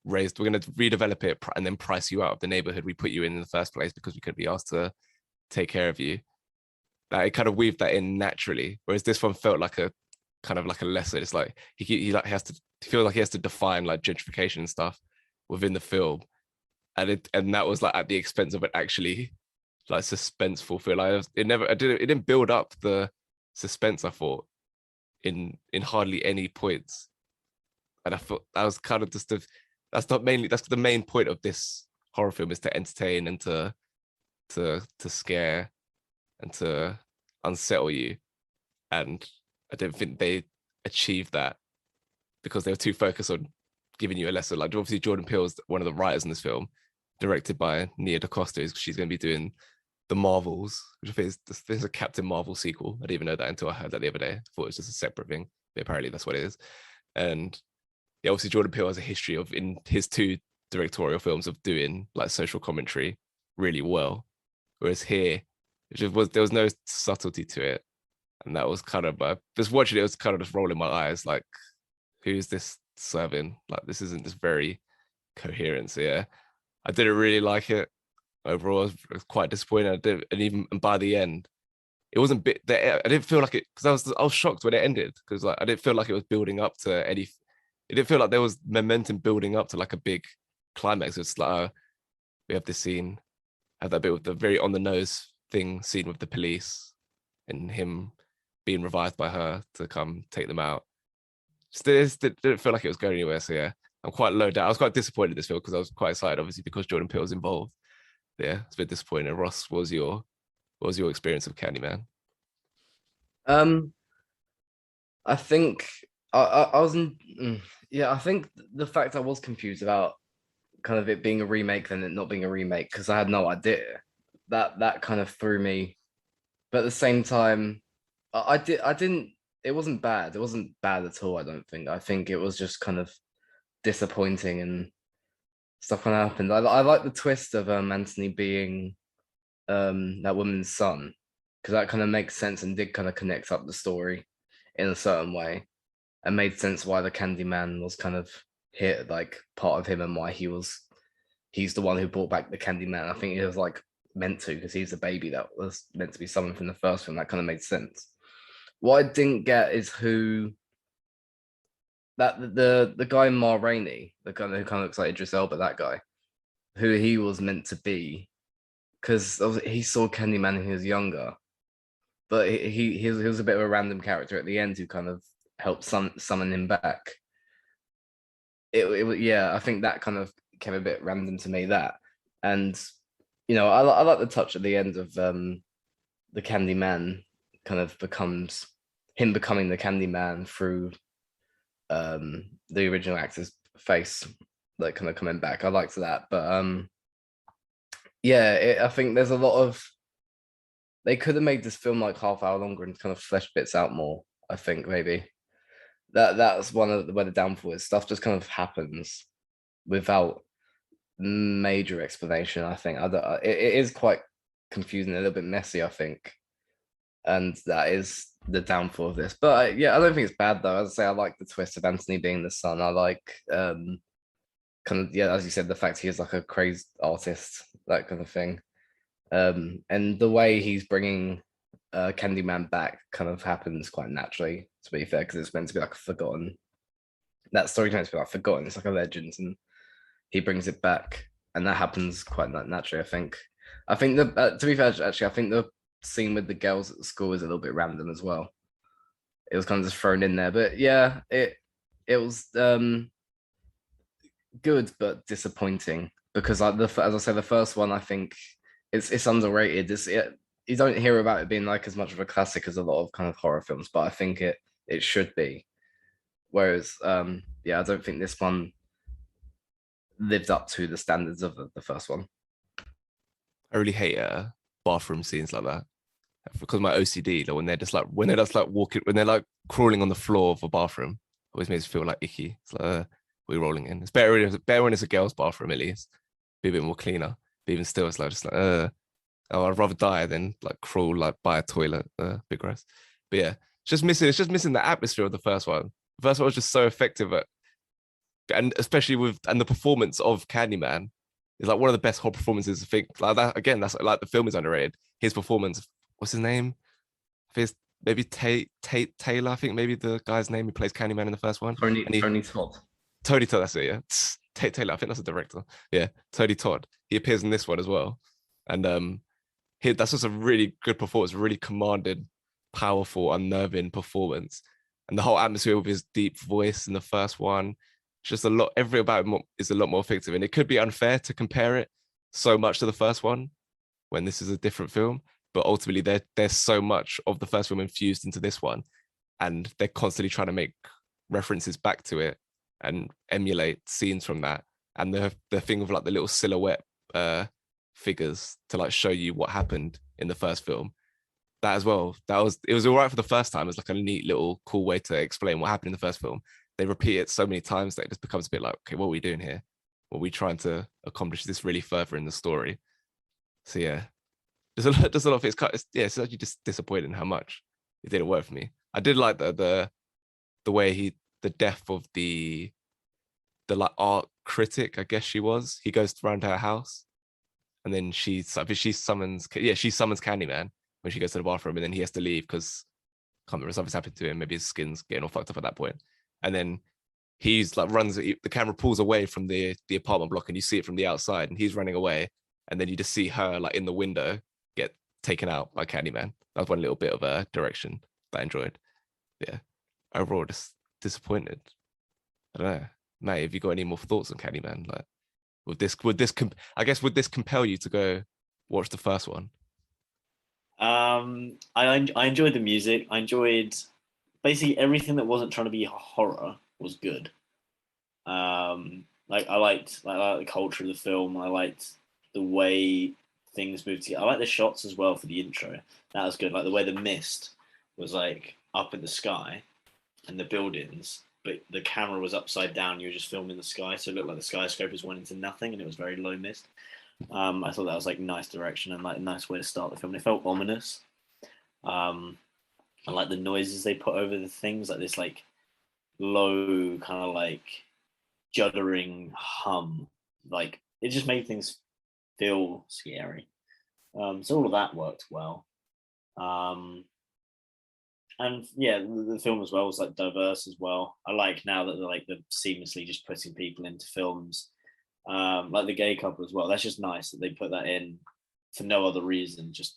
redevelop it and then price you out of the neighborhood we put you in the first place because we couldn't be asked to take care of you. Like it kind of weaved that in naturally, whereas this one felt like a kind of like a lesson. It's like he like has to feel like he has to define like gentrification and stuff within the film, and that was like at the expense of it actually like suspenseful feel. Like it didn't build up the suspense, I thought, in hardly any points. And I thought that was kind of just that's the main point of this horror film, is to entertain and to scare and to unsettle you. And I don't think they achieved that because they were too focused on giving you a lesson. Like obviously Jordan Peele's one of the writers in this film, directed by Nia DaCosta. She's going to be doing the Marvels, which I think there's a Captain Marvel sequel. I didn't even know that until I heard that the other day. I thought it was just a separate thing, but apparently that's what it is. And yeah, obviously Jordan Peele has a history of, in his 2 directorial films, of doing like social commentary really well. Whereas here, there was no subtlety to it. And that was kind of, just watching it, was kind of just rolling my eyes like, who's this serving? Like, this isn't just very coherent. So yeah, I didn't really like it. Overall, I was quite disappointed. And by the end, it wasn't bit there. I didn't feel like it, because I was shocked when it ended, because like I didn't feel like it was building up to any. It didn't feel like there was momentum building up to like a big climax. It's like we have this scene, have that bit with the very on the nose scene with the police and him being revived by her to come take them out. Just didn't feel like it was going anywhere. So yeah, I'm quite low down. I was quite disappointed in this film because I was quite excited, obviously, because Jordan Peele was involved. Yeah, it's a bit disappointing. Ross, what was your experience of Candyman? I think I was yeah, I think the fact I was confused about kind of it being a remake than it not being a remake, because I had no idea, that kind of threw me. But at the same time, I didn't, it wasn't bad. It wasn't bad at all, I don't think. I think it was just kind of disappointing and stuff kind of happened. I like the twist of Anthony being that woman's son, because that kind of makes sense and did kind of connect up the story in a certain way, and made sense why the Candyman was kind of hit, like part of him, and why he's the one who brought back the Candyman. I think it was like meant to, because he's a baby that was meant to be someone from the first film. That kind of made sense. What I didn't get is who that the guy Ma Rainey, the guy who kind of looks like Idris Elba, that guy, who he was meant to be, because he saw Candyman when he was younger, but he was a bit of a random character at the end who kind of helped summon him back. It yeah, I think that kind of came a bit random to me, that. And I like the touch at the end of the Candyman kind of becomes him becoming the Candyman through the original actor's face, like kind of coming back. I liked that, but yeah, I think there's a lot of, they could have made this film like half hour longer and kind of flesh bits out more. I think maybe that's one of where the downfall is. Stuff just kind of happens, without major explanation. I think it is quite confusing, a little bit messy, I think, and that is the downfall of this. But yeah, I don't think it's bad though. As I say, I like the twist of Anthony being the son. I like kind of, yeah, as you said, the fact he is like a crazy artist, that kind of thing. And the way he's bringing Candyman back kind of happens quite naturally, to be fair, because it's meant to be like a forgotten. That story meant to be like forgotten. It's like a legend, and he brings it back, and that happens quite naturally. I think. The to be fair, actually, I think the scene with the girls at the school is a little bit random as well. It was kind of just thrown in there, but yeah, it was good but disappointing because like as I said, the first one I think it's underrated. You don't hear about it being like as much of a classic as a lot of kind of horror films, but I think it should be. Whereas yeah, I don't think this one lived up to the standards of the first one. I really hate bathroom scenes like that because of my OCD. Like when they're just like walking, when they're like crawling on the floor of a bathroom, always makes me feel like icky. It's like we're rolling in. It's better when it's a girl's bathroom at least. Be a bit more cleaner. But even still, it's like just like oh, I'd rather die than like crawl like by a toilet. Big gross. But yeah, it's just missing the atmosphere of the first one. The first one was just so effective and especially the performance of Candyman is like one of the best horror performances. I think like that again. That's like the film is underrated. His performance. What's his name? I think it's maybe Tate Taylor. I think maybe the guy's name who plays Candyman in the first one. Tony Todd. Tony Todd. That's it. Yeah, Tate Taylor. I think that's the director. Yeah, Tony Todd. He appears in this one as well, and that's just a really good performance. Really commanding, powerful, unnerving performance, and the whole atmosphere with his deep voice in the first one. Just a lot. Every about him is a lot more effective, and it could be unfair to compare it so much to the first one when this is a different film. But ultimately, there's so much of the first film infused into this one, and they're constantly trying to make references back to it and emulate scenes from that. And the thing of like the little silhouette figures to like show you what happened in the first film. That as well. It was all right for the first time. It's like a neat little cool way to explain what happened in the first film. They repeat it so many times that it just becomes a bit like, okay, what are we doing here? What are we trying to accomplish this really further in the story? So yeah, there's a lot of it's actually just disappointing how much it didn't work for me. I did like the way the death of the like art critic, I guess she was. He goes around her house, and then she summons Candyman when she goes to the bathroom, and then he has to leave because can't remember, something's happened to him. Maybe his skin's getting all fucked up at that point. And then he's like the camera pulls away from the apartment block, and you see it from the outside, and he's running away, and then you just see her like in the window get taken out by Candyman. That was one little bit of a direction that I enjoyed. Yeah, overall just disappointed. I don't know, May, have you got any more thoughts on Candyman? Like, would this compel you to go watch the first one? I enjoyed the music. I enjoyed basically everything that wasn't trying to be horror was good. Like I liked the culture of the film. I liked the way things moved together. I like the shots as well for the intro. That was good. Like the way the mist was like up in the sky and the buildings, but the camera was upside down. You were just filming the sky, so it looked like the skyscrapers went into nothing, and it was very low mist. I thought that was like nice direction and like a nice way to start the film. It felt ominous. I like the noises they put over the things, like this like low kind of like juddering hum. Like it just made things feel scary. So all of that worked well. And yeah, the film as well was like diverse as well. I like now that they're seamlessly just putting people into films, like the gay couple as well. That's just nice that they put that in for no other reason. Just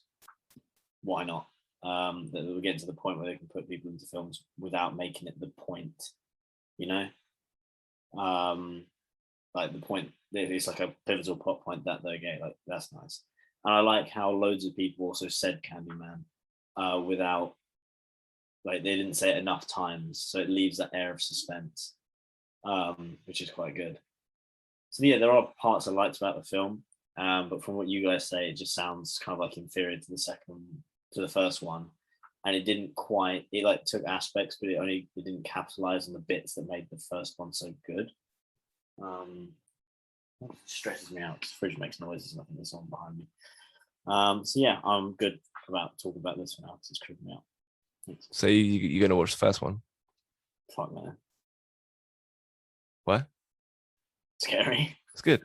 why not? That we're getting to the point where they can put people into films without making it the point, you know. Like the point, it's like a pivotal plot point that they're gay. Like that's nice. And I like how loads of people also said Candyman without, like they didn't say it enough times, so it leaves that air of suspense, which is quite good. So yeah, there are parts I liked about the film, but from what you guys say, it just sounds kind of like inferior to the first one, and it didn't quite. It like took aspects, but it didn't capitalize on the bits that made the first one so good. It stresses me out because the fridge makes noises and I think there's someone behind me. So yeah, I'm good about talking about this for now because it's creeping me out. Thanks. So you're gonna watch the first one? Fuck man. What? Scary. It's good.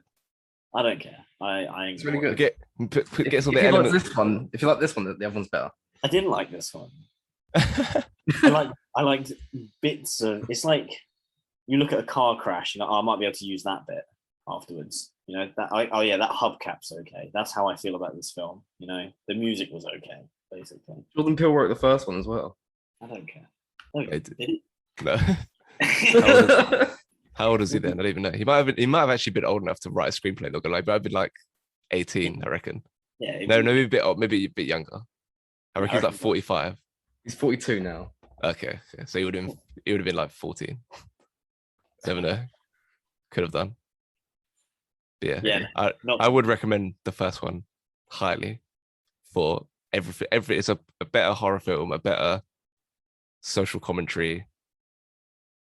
I don't care. I ain't It's really gonna good. Get some of If the you like elements. this one, if you like this one, the other one's better. I didn't like this one. I liked bits of. It's like you look at a car crash, and I might be able to use that bit afterwards. You know that. That hubcap's okay. That's how I feel about this film. You know, the music was okay, basically. Jordan Peele wrote the first one as well. I don't care. Okay. It- Did No. he? How old is he then? I don't even know. He might have actually been old enough to write a screenplay. Not gonna lie, but I've been like 18, I reckon. Yeah. No, maybe a bit old, maybe a bit younger. I reckon he's like reckon- 45. He's 42 now. Okay, so he would have been like 14. Never know. Could have done. But yeah, Yeah. I would recommend the first one highly for everything. It's a better horror film, a better social commentary,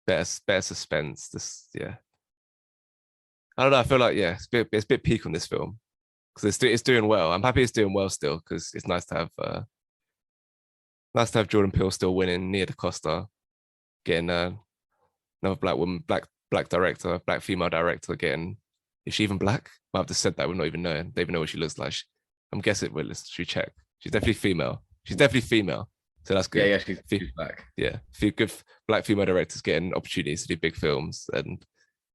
better suspense. I don't know. I feel like it's a bit peak on this film because it's doing well. I'm happy it's doing well still because it's nice to have Jordan Peele still winning, Nia DaCosta getting another black woman, black director, black female director getting. Is she even black? Might have just said that. We're not even knowing. They even know what she looks like. I'm guessing. Well, should we check? She's definitely female. So that's good. Yeah, she's back. Yeah, a few good black female directors getting opportunities to do big films and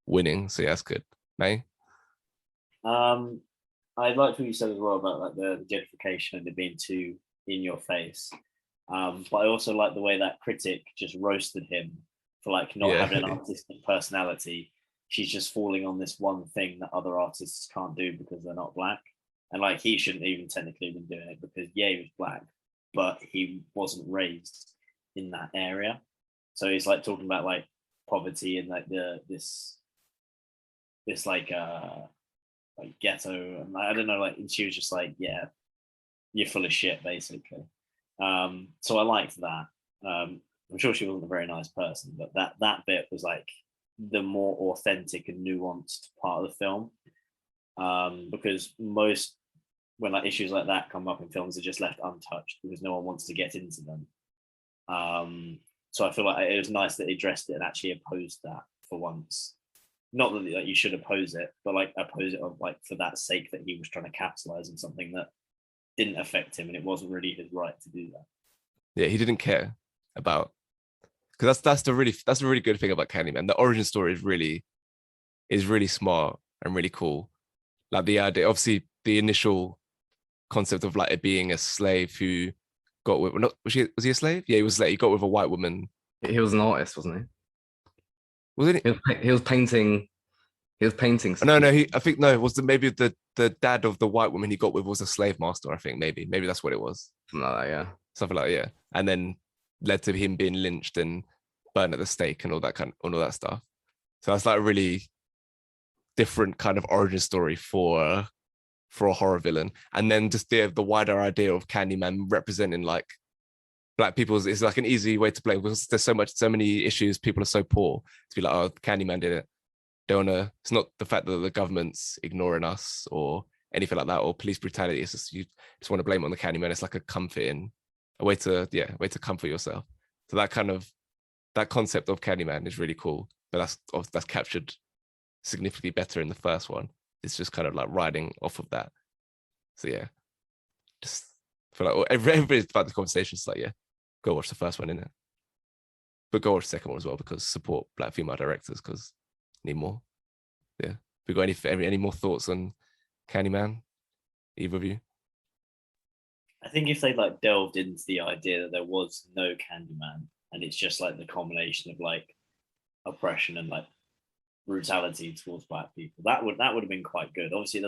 winning. So yeah, that's good. May? I liked what you said as well about like the gentrification and it being too in your face. But I also like the way that critic just roasted him for like not having an artistic personality. She's just falling on this one thing that other artists can't do because they're not black. And like he shouldn't even technically been doing it because he was black, but he wasn't raised in that area. So he's like talking about like poverty and like this like ghetto and I don't know, like and she was just like, yeah, you're full of shit, basically. So I liked that. I'm sure she wasn't a very nice person, but that bit was like the more authentic and nuanced part of the film. Because most when like issues like that come up in films are just left untouched because no one wants to get into them. So I feel like it was nice that they addressed it and actually opposed that for once. Not that like, you should oppose it, but like oppose it of like for that sake that he was trying to capitalize on something that didn't affect him and it wasn't really his right to do that. Yeah, he didn't care about because that's the really good thing about Candyman. The origin story is really smart and really cool. Like the idea, obviously, the initial concept of like it being a slave who got with was he a slave? Yeah, he was like he got with a white woman. He was an artist, wasn't he? Wasn't he? He was painting. He was painting. No. I think no. It was maybe the dad of the white woman he got with was a slave master. I think maybe that's what it was. Something like that, yeah. Something like that, yeah. And then led to him being lynched and burned at the stake and all that stuff. So that's like a really different kind of origin story for a horror villain. And then just the wider idea of Candyman representing like black people is like an easy way to play because there's so many issues. People are so poor to be like, oh, Candyman did it. It's not the fact that the government's ignoring us or anything like that or police brutality. It's just you just want to blame it on the Candyman. It's like a way to comfort yourself. So that concept of Candyman is really cool, but that's captured significantly better in the first one. It's just kind of like riding off of that. So yeah, just feel like everybody's about the conversation. It's like, yeah, go watch the first one, innit? But go watch the second one as well because support black female directors because need more. Yeah. We got any more thoughts on Candyman? Either of you? I think if they like delved into the idea that there was no Candyman and it's just like the combination of like oppression and like brutality towards black people, that would have been quite good. Obviously,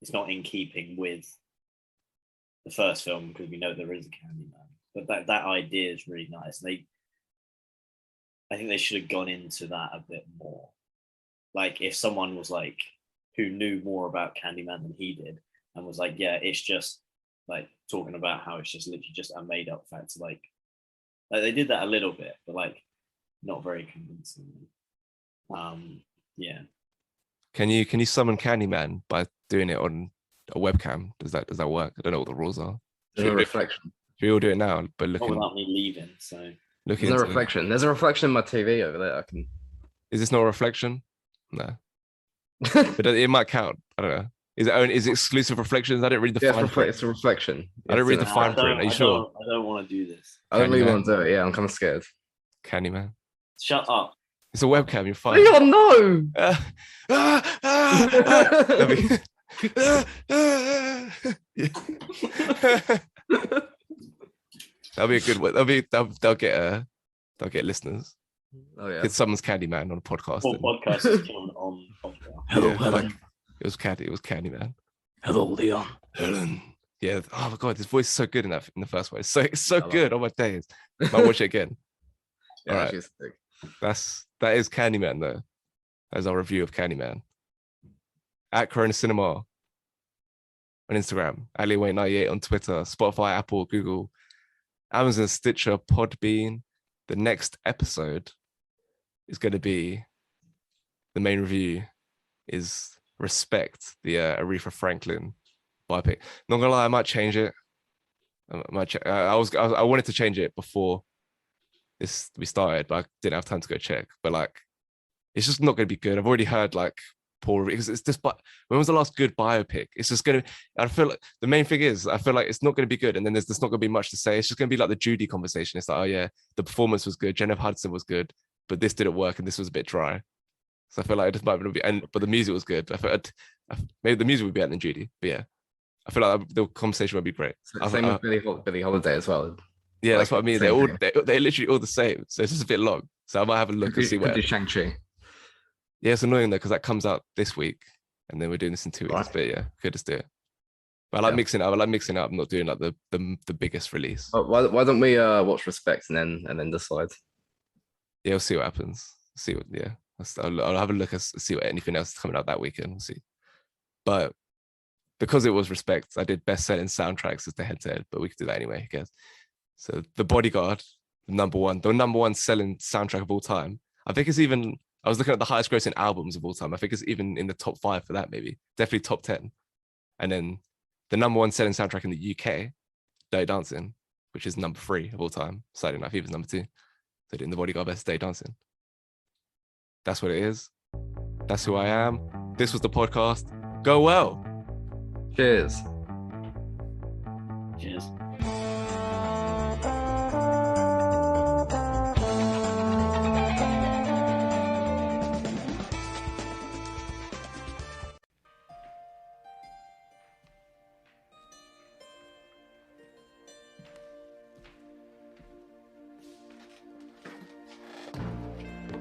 it's not in keeping with the first film because we know there is a Candyman, but that idea is really nice. And I think they should have gone into that a bit more. Like if someone was like who knew more about Candyman than he did and was like, yeah, it's just like talking about how it's just literally just a made up fact. Like they did that a little bit, but like not very convincingly. Yeah. Can you summon Candyman by doing it on a webcam? Does that work? I don't know what the rules are. There's no reflection. Should we all do it now? But Not looking without me leaving. So looking There's no into it. reflection. There's a reflection in my TV over there. I can. Is this not a reflection? No. But it might count. I don't know. Is it exclusive reflections? I didn't read the Yeah, fine print. it's a reflection. I don't read the It's fine print. Are you sure? I don't want to do this. I don't really Candyman. want to do it. Yeah, I'm kind of scared. Candyman. Shut up. It's a webcam. You're fine. Leon, no! That'll be a good one. They'll get listeners. Oh yeah. Get someone's Candyman on a podcast. Full podcast is killed on podcast. Yeah, like, it was Candyman. Hello, Leon. Helen. Yeah. Oh my god, his voice is so good in the first one. It's so I love good. Oh my days. Might watch it again. Yeah, All right. she's sick. That is Candyman though. That is our review of Candyman. At Corona Cinema on Instagram, Alleyway98 on Twitter, Spotify, Apple, Google, Amazon, Stitcher, Podbean. The next episode is going to be the main review is Respect, the Aretha Franklin biopic. Not gonna lie, I might change it. I wanted to change it before we started, but I didn't have time to go check. But like, it's just not going to be good. I've already heard like poor reviews. It's just, but when was the last good biopic? It's just going to. I feel like the main thing is, I feel like it's not going to be good, and then there's not going to be much to say. It's just going to be like the Judy conversation. It's like, oh yeah, the performance was good, Jennifer Hudson was good, but this didn't work, and this was a bit dry. So I feel like it just might be, but the music was good. I felt maybe the music would be better than Judy, but yeah, I feel like the conversation would be great. Same with Billie Holiday as well. Yeah, that's what I mean. They're same they're literally all the same. So it's just a bit long. So I might have a look and see Could where. do Shang-Chi. Yeah, it's annoying though because that comes out this week, and then we're doing this in 2 weeks. Right. But yeah, could just do it. But I like Yeah. mixing it up. I like mixing it up. I'm not doing like the biggest release. Oh, why don't we watch Respect and then decide? Yeah, we'll see what happens. See what. Yeah, I'll have a look and see what anything else is coming out that weekend. We'll see. But because it was Respect, I did best-selling soundtracks as the head-to-head. But we could do that anyway, I guess. So The Bodyguard, the number one selling soundtrack of all time. I think it's even. I was looking at the highest grossing albums of all time. I think it's even in the top 5 for that, maybe. Definitely top 10. And then the number one selling soundtrack in the UK, Dirty Dancing, which is number 3 of all time. Saturday Night Fever's number 2. So doing The Bodyguard versus Dirty Dancing. That's what it is. That's who I am. This was the podcast. Go well. Cheers. Cheers.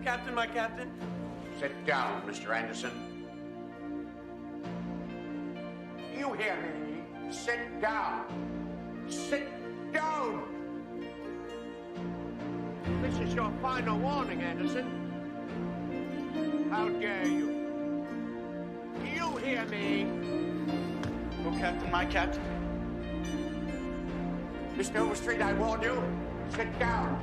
Captain, my captain. Sit down, Mr. Anderson. You hear me? Sit down. Sit down. This is your final warning, Anderson. How dare you? You hear me? Oh, Captain, my captain. Mr. Overstreet, I warn you. Sit down.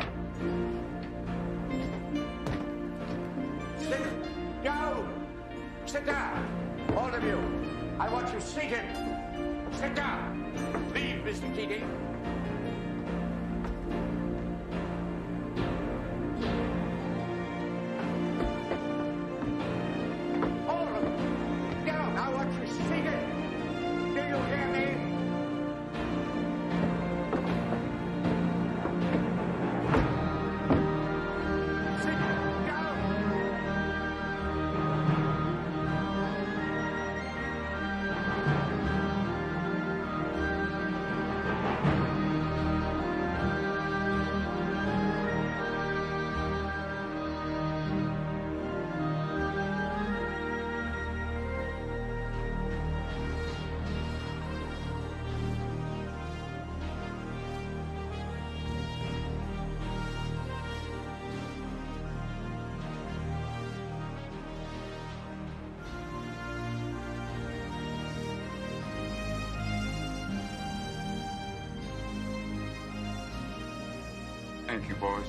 Sit down. Sit down. All of you. I want you seated. Sit down. Leave, Mr. Keating. All of you. Sit down. I want you seated. Do you hear me? Sit down. Thank you, boys.